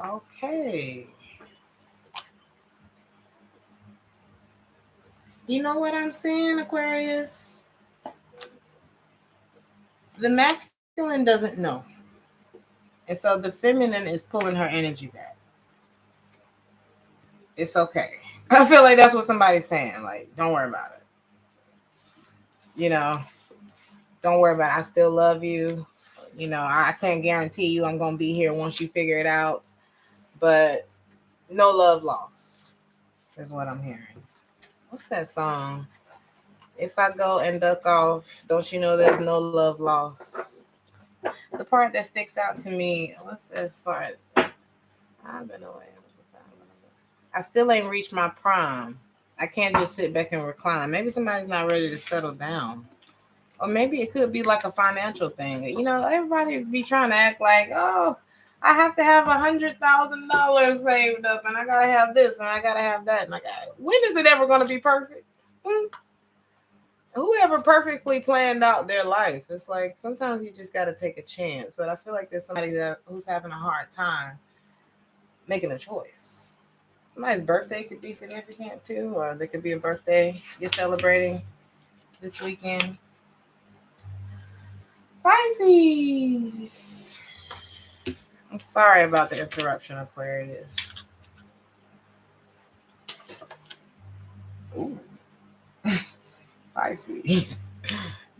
Okay. You know what I'm saying, Aquarius? The masculine doesn't know. And so the feminine is pulling her energy back. It's okay. I feel like that's what somebody's saying. Like, don't worry about it. You know, don't worry about it. I still love you. You know, I can't guarantee you I'm going to be here once you figure it out. But no love lost is what I'm hearing. What's that song? If I go and duck off, don't you know there's no love lost? The part that sticks out to me, what's this part? I've been away. I still ain't reached my prime. I can't just sit back and recline. Maybe somebody's not ready to settle down. Or maybe it could be like a financial thing. You know, everybody be trying to act like, oh, I have to have $100,000 saved up, and I gotta have this, and I gotta have that, and I got. When is it ever gonna be perfect? Whoever perfectly planned out their life, it's like sometimes you just got to take a chance. But I feel like there's somebody who's having a hard time making a choice. Somebody's birthday could be significant too, or there could be a birthday you're celebrating this weekend. Pisces. I'm sorry about the interruption, Aquarius. Ooh, Pisces.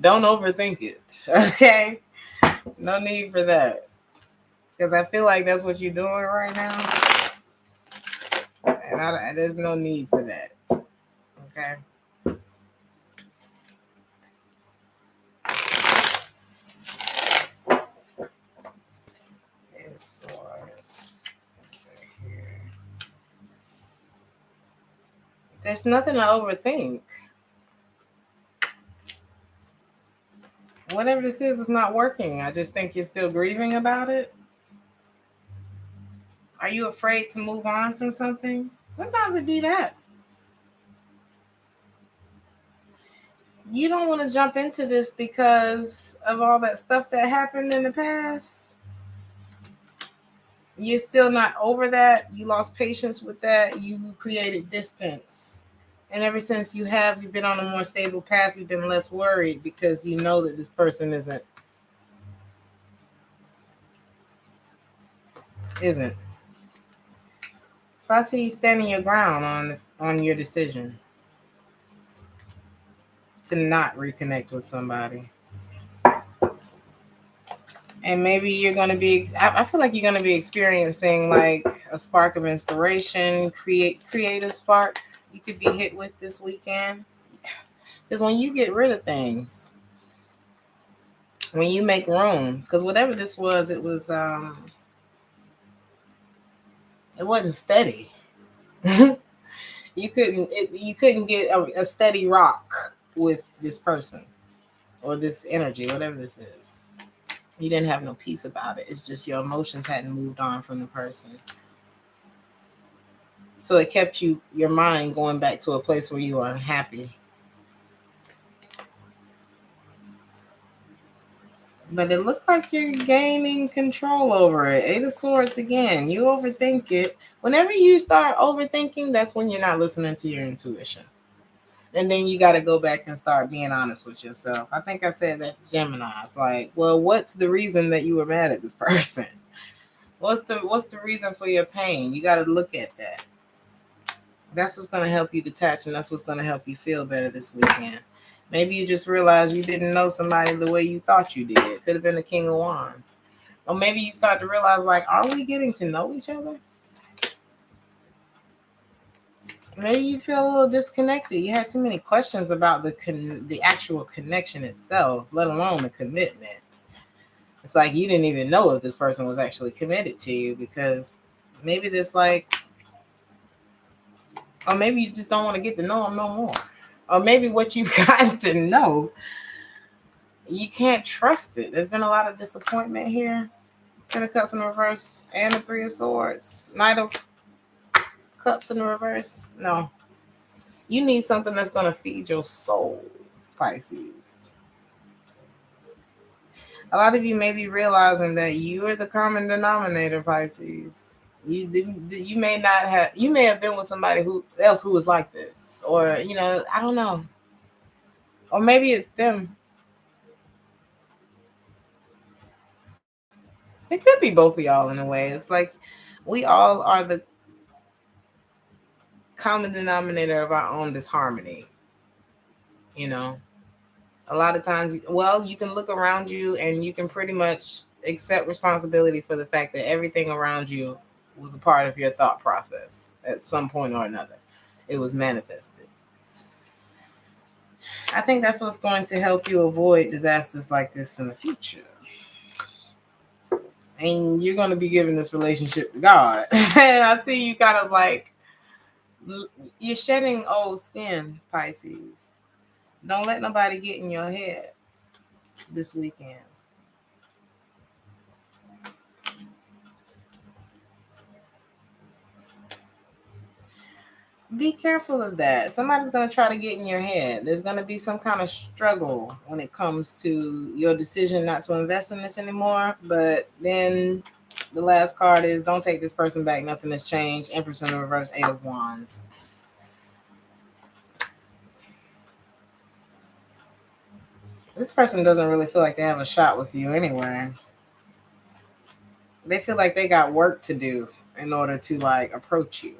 Don't overthink it. Okay? No need for that. Because I feel like that's what you're doing right now. And there's no need for that. Okay? And source. Here. There's nothing to overthink. Whatever this is not working. I just think you're still grieving about it. Are you afraid to move on from something? Sometimes it be that. You don't want to jump into this because of all that stuff that happened in the past. You're still not over that. You lost patience with that. You created distance. And ever since you've been on a more stable path, you've been less worried because you know that this person isn't. So I see you standing your ground on your decision to not reconnect with somebody. And maybe you're going to be, I feel like you're going to be experiencing like a spark of inspiration, creative spark you could be hit with this weekend. Because when you get rid of things, when you make room, because whatever this was, it wasn't steady. You couldn't get a steady rock with this person or this energy, whatever this is. You didn't have no peace about it. It's just your emotions hadn't moved on from the person. So it kept your mind going back to a place where you were unhappy. But it looked like you're gaining control over it. Eight of Swords again. You overthink it. Whenever you start overthinking, that's when you're not listening to your intuition. And then you got to go back and start being honest with yourself. I think I said that to Gemini. It's like, well, what's the reason that you were mad at this person? What's the reason for your pain? You got to look at that. That's what's going to help you detach, and that's what's going to help you feel better this weekend. Maybe you just realized you didn't know somebody the way you thought you did. Could have been the King of Wands. Or maybe you start to realize, like, are we getting to know each other? Maybe you feel a little disconnected. You had too many questions about the actual connection itself, let alone the commitment. It's like you didn't even know if this person was actually committed to you because maybe this like, or maybe you just don't want to get to know them no more. Or maybe what you've gotten to know, you can't trust it. There's been a lot of disappointment here. Ten of Cups in the reverse and the Three of Swords. Knight of Cups in the reverse. No. You need something that's going to feed your soul, Pisces. A lot of you may be realizing that you are the common denominator, Pisces. You may have been with somebody who was like this, or I don't know, or maybe it's them. It could be both of y'all in a way. It's like we all are the common denominator of our own disharmony. A lot of times, well, you can look around you and you can pretty much accept responsibility for the fact that everything around you was a part of your thought process at some point or another. It was manifested. I think that's what's going to help you avoid disasters like this in the future. And you're going to be giving this relationship to God. And I see you kind of like, you're shedding old skin, Pisces. Don't let nobody get in your head this weekend. Be careful of that. Somebody's going to try to get in your head. There's going to be some kind of struggle when it comes to your decision not to invest in this anymore. But then the last card is don't take this person back. Nothing has changed. Empress in the reverse, Eight of Wands. This person doesn't really feel like they have a shot with you anyway. They feel like they got work to do in order to like approach you.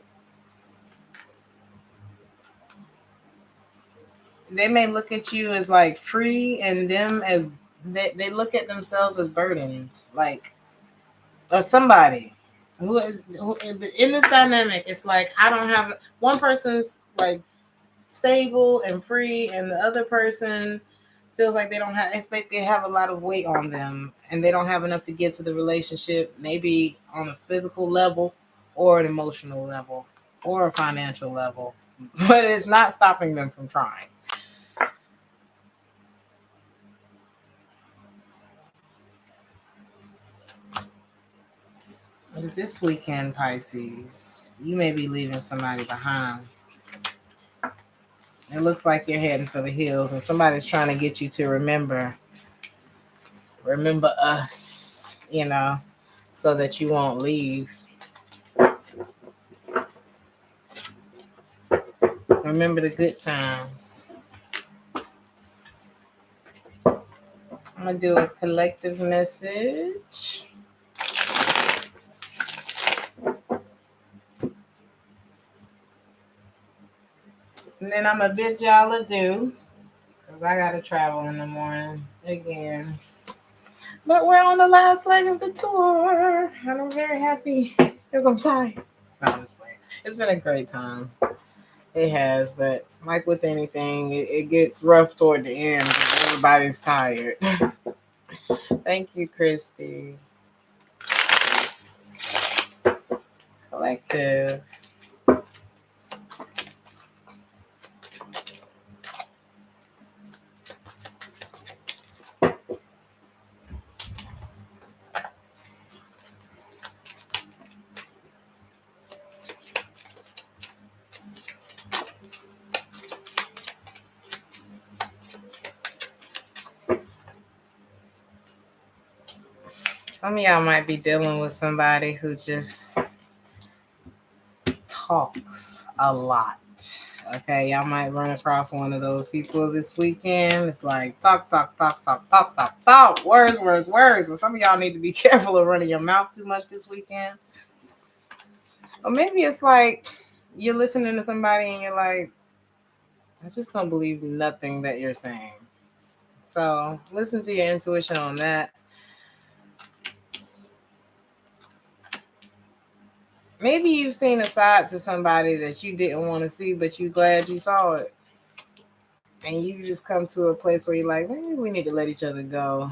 they may look at you as like free, and them as they look at themselves as burdened, like, or somebody who in this dynamic. It's like I don't have one person's like stable and free, and the other person feels like they don't have. It's like they have a lot of weight on them, and they don't have enough to get to the relationship. Maybe on a physical level, or an emotional level, or a financial level, but it's not stopping them from trying. This weekend, Pisces, you may be leaving somebody behind. It looks like you're heading for the hills, and somebody's trying to get you to remember us, so that you won't leave. Remember the good times. I'm going to do a collective message. And then I'm going to bid y'all adieu, because I got to travel in the morning again. But we're on the last leg of the tour, and I'm very happy because I'm tired. No, I'm just playing. It's been a great time. It has, but like with anything, it gets rough toward the end. Everybody's tired. Thank you, Christy. Collective. Some of y'all might be dealing with somebody who just talks a lot. Okay, y'all might run across one of those people this weekend. It's like talk, talk, talk, talk, talk, talk, talk, words, words, words. So some of y'all need to be careful of running your mouth too much this weekend. Or maybe it's like you're listening to somebody and you're like, I just don't believe nothing that you're saying. So listen to your intuition on that. Maybe you've seen a side to somebody that you didn't want to see, but you're glad you saw it. And you just come to a place where you're like, maybe we need to let each other go.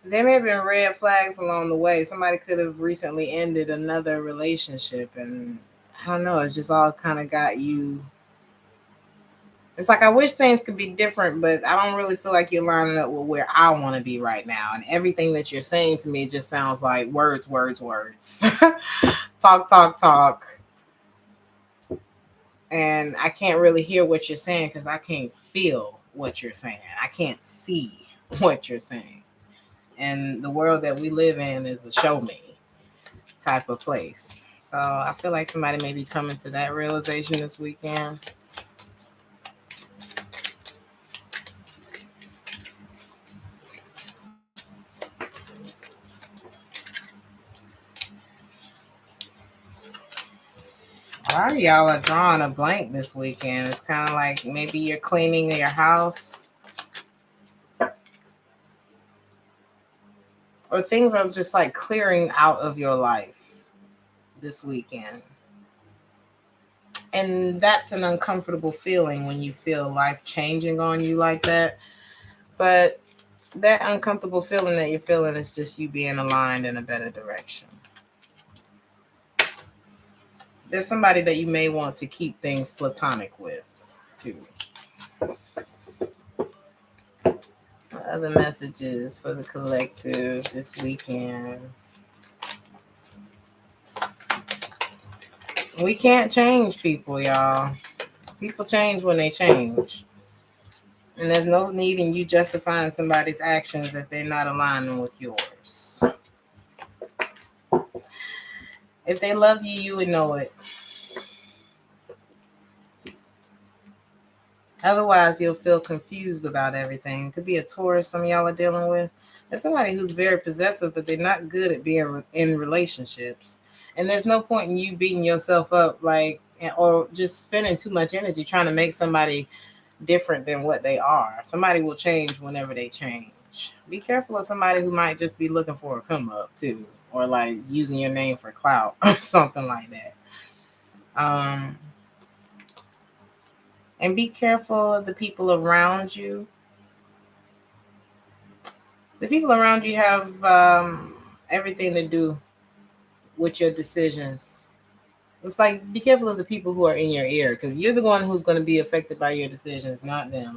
There may have been red flags along the way. Somebody could have recently ended another relationship. And I don't know, it's just all kind of got you. It's like I wish things could be different, but I don't really feel like you're lining up with where I want to be right now. And everything that you're saying to me just sounds like words, words, words. Talk, talk, talk. And I can't really hear what you're saying because I can't feel what you're saying. I can't see what you're saying. And the world that we live in is a show me type of place. So I feel like somebody may be coming to that realization this weekend. A lot of y'all are drawing a blank this weekend. It's kind of like maybe you're cleaning your house, or things are just like clearing out of your life this weekend. And that's an uncomfortable feeling when you feel life changing on you like that. But that uncomfortable feeling that you're feeling is just you being aligned in a better direction. There's somebody that you may want to keep things platonic with, too. Other messages for the collective this weekend. We can't change people, y'all. People change when they change. And there's no need in you justifying somebody's actions if they're not aligning with yours. If they love you, you would know it. Otherwise, you'll feel confused about everything. It could be a Taurus some of y'all are dealing with. There's somebody who's very possessive, but they're not good at being in relationships. And there's no point in you beating yourself up or just spending too much energy trying to make somebody different than what they are. Somebody will change whenever they change. Be careful of somebody who might just be looking for a come up too, or like using your name for clout or something like that. And be careful of the people around you. The people around you have everything to do with your decisions. It's like, be careful of the people who are in your ear, because you're the one who's going to be affected by your decisions, not them.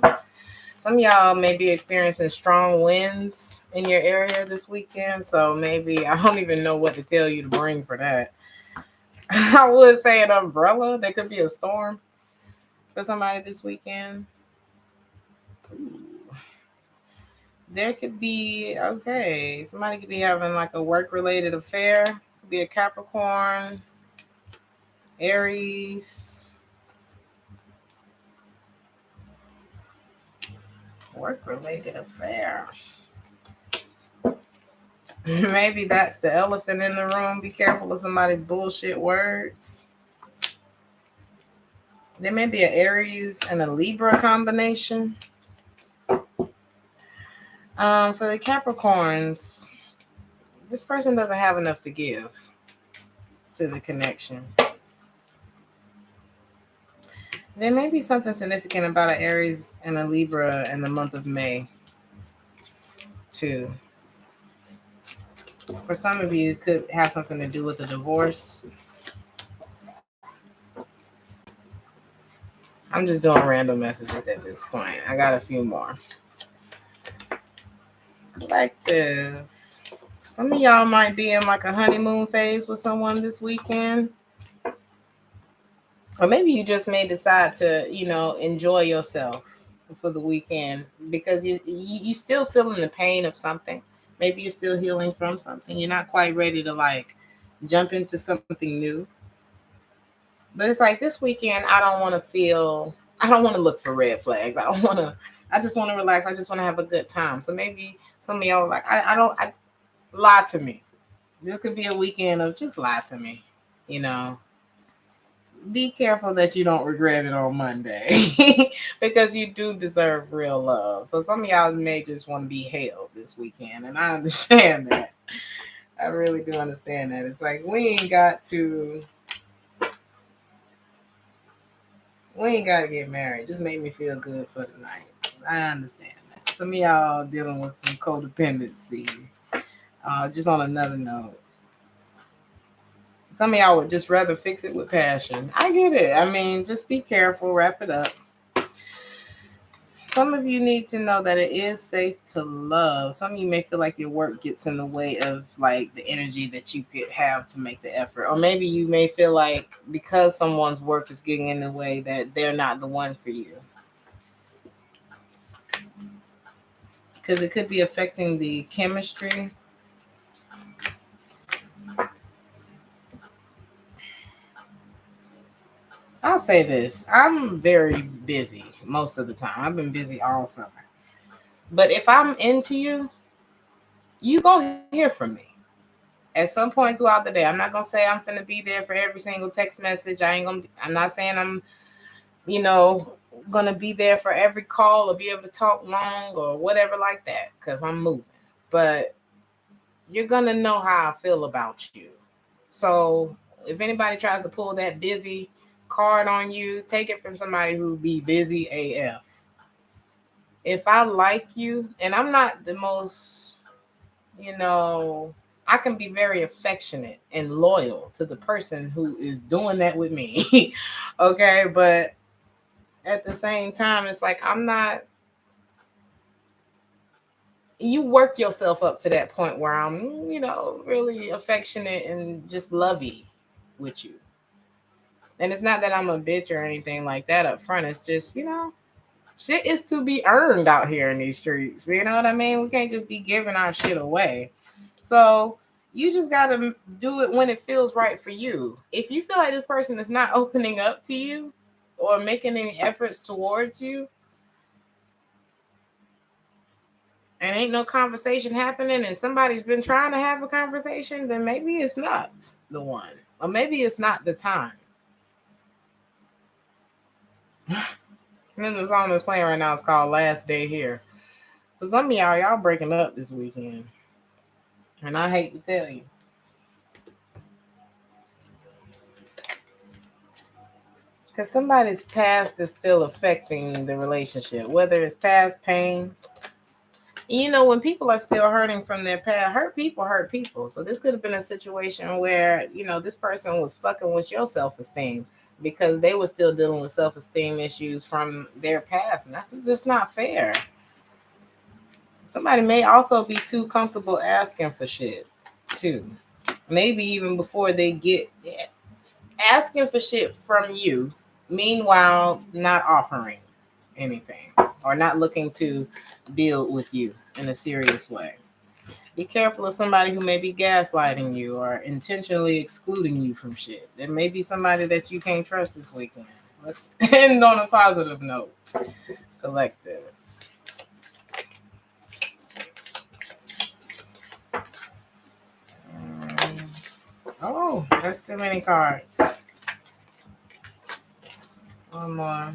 Some of y'all may be experiencing strong winds in your area this weekend, so maybe I don't even know what to tell you to bring for that. I would say an umbrella. There could be a storm for somebody this weekend. Ooh. There could be, okay, somebody could be having like a work-related affair. Could be a Capricorn, Aries. Work-related affair. Maybe that's the elephant in the room. Be careful of somebody's bullshit words. There may be an Aries and a Libra combination. For the Capricorns, this person doesn't have enough to give to the connection. There may be something significant about an Aries and a Libra in the month of May, too. For some of you, it could have something to do with a divorce. I'm just doing random messages at this point. I got a few more. Collective. Some of y'all might be in like a honeymoon phase with someone this weekend. Or maybe you just may decide to, enjoy yourself for the weekend because you still feeling the pain of something. Maybe you're still healing from something. You're not quite ready to like jump into something new. But it's like this weekend, I don't want to look for red flags. I just want to relax. I just want to have a good time. So maybe some of y'all are like, I lie to me. This could be a weekend of just lie to me, Be careful that you don't regret it on Monday because you do deserve real love. So some of y'all may just want to be held this weekend. And I understand that. I really do understand that. It's like, we ain't got to get married. Just make me feel good for the night. I understand that. Some of y'all dealing with some codependency. Just on another note. Some of y'all would just rather fix it with passion. I get it. I mean, just be careful. Wrap it up. Some of you need to know that it is safe to love. Some of you may feel like your work gets in the way of like the energy that you could have to make the effort. Or maybe you may feel like because someone's work is getting in the way that they're not the one for you. Because it could be affecting the chemistry. I'll say this. I'm very busy most of the time. I've been busy all summer. But if I'm into you, you gonna hear from me at some point throughout the day. I'm not gonna say I'm gonna be there for every single text message. I'm not saying I'm, gonna be there for every call or be able to talk long or whatever like that, because I'm moving. But you're gonna know how I feel about you. So if anybody tries to pull that busy card on you, take it from somebody who be busy AF. If I like you, and I'm not the most, I can be very affectionate and loyal to the person who is doing that with me. Okay, but at the same time, it's like you work yourself up to that point where I'm, really affectionate and just lovey with you. And it's not that I'm a bitch or anything like that up front. It's just, shit is to be earned out here in these streets. You know what I mean? We can't just be giving our shit away. So you just got to do it when it feels right for you. If you feel like this person is not opening up to you or making any efforts towards you, and ain't no conversation happening, and somebody's been trying to have a conversation, then maybe it's not the one. Or maybe it's not the time. And then the song that's playing right now is called Last Day Here. For some of y'all breaking up this weekend. And I hate to tell you. Because somebody's past is still affecting the relationship, whether it's past pain. You know, when people are still hurting from their past, hurt people hurt people. So this could have been a situation where, you know, this person was fucking with your self-esteem because they were still dealing with self-esteem issues from their past. And that's just not fair. Somebody may also be too comfortable asking for shit, too. Maybe even before they get asking for shit from you, meanwhile, not offering anything or not looking to build with you in a serious way. Be careful of somebody who may be gaslighting you or intentionally excluding you from shit. There may be somebody that you can't trust this weekend. Let's end on a positive note. Collective. Oh, that's too many cards. One more.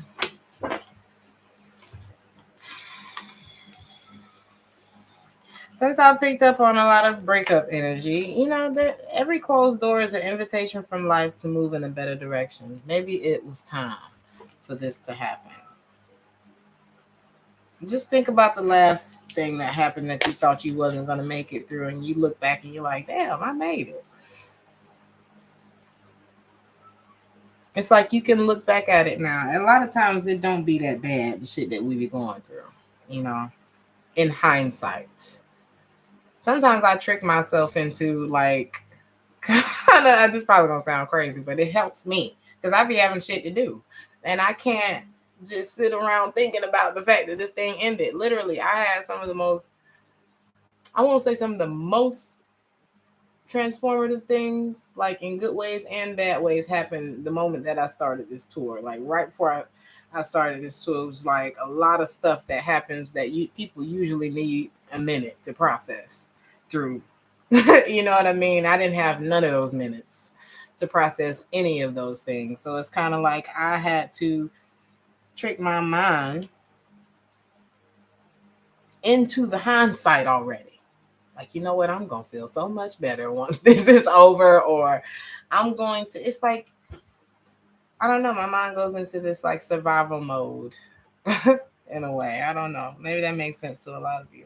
Since I picked up on a lot of breakup energy, you know, that every closed door is an invitation from life to move in a better direction. Maybe it was time for this to happen. Just think about the last thing that happened that you thought you wasn't going to make it through, and you look back and you're like, damn, I made it. It's like you can look back at it now. And a lot of times it don't be that bad, the shit that we be going through, you know, in hindsight. Sometimes I trick myself into like, kind of, this probably gonna sound crazy, but it helps me because I be having shit to do. And I can't just sit around thinking about the fact that this thing ended. Literally, I had some of the most, I won't say some of the most transformative things, like in good ways and bad ways, happened the moment that I started this tour. Like right before I started this tour, it was like a lot of stuff that happens that people usually need a minute to process through. You know what I mean? I didn't have none of those minutes to process any of those things. So it's kind of like I had to trick my mind into the hindsight already. Like, you know what? I'm going to feel so much better once this is over, or I'm going to, it's like, I don't know. My mind goes into this like survival mode in a way. I don't know. Maybe that makes sense to a lot of you.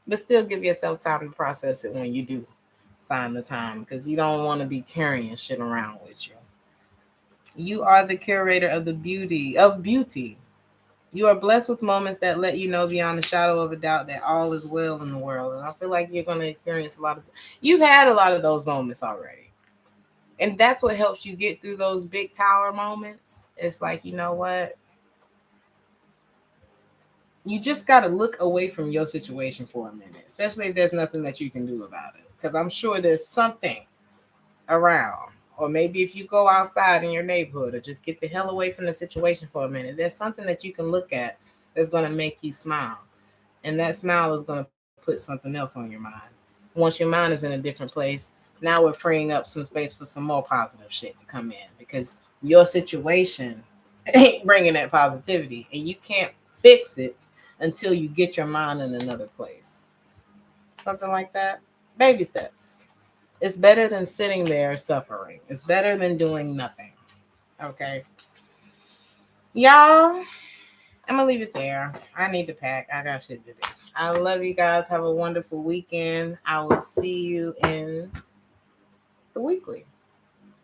But still give yourself time to process it when you do find the time, because you don't want to be carrying shit around with you. You are the curator of the beauty. You are blessed with moments that let you know beyond a shadow of a doubt that all is well in the world. And I feel like you're going to experience you've had a lot of those moments already. And that's what helps you get through those big tower moments. It's like, you know what? You just got to look away from your situation for a minute, especially if there's nothing that you can do about it. Because I'm sure there's something around. Or maybe if you go outside in your neighborhood or just get the hell away from the situation for a minute, there's something that you can look at that's going to make you smile. And that smile is going to put something else on your mind. Once your mind is in a different place, now we're freeing up some space for some more positive shit to come in, because your situation ain't bringing that positivity and you can't fix it until you get your mind in another place. Something like that. Baby steps. It's better than sitting there suffering. It's better than doing nothing. Okay. Y'all, I'm going to leave it there. I need to pack. I got shit to do. I love you guys. Have a wonderful weekend. I will see you in the weekly.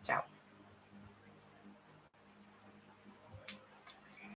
Ciao.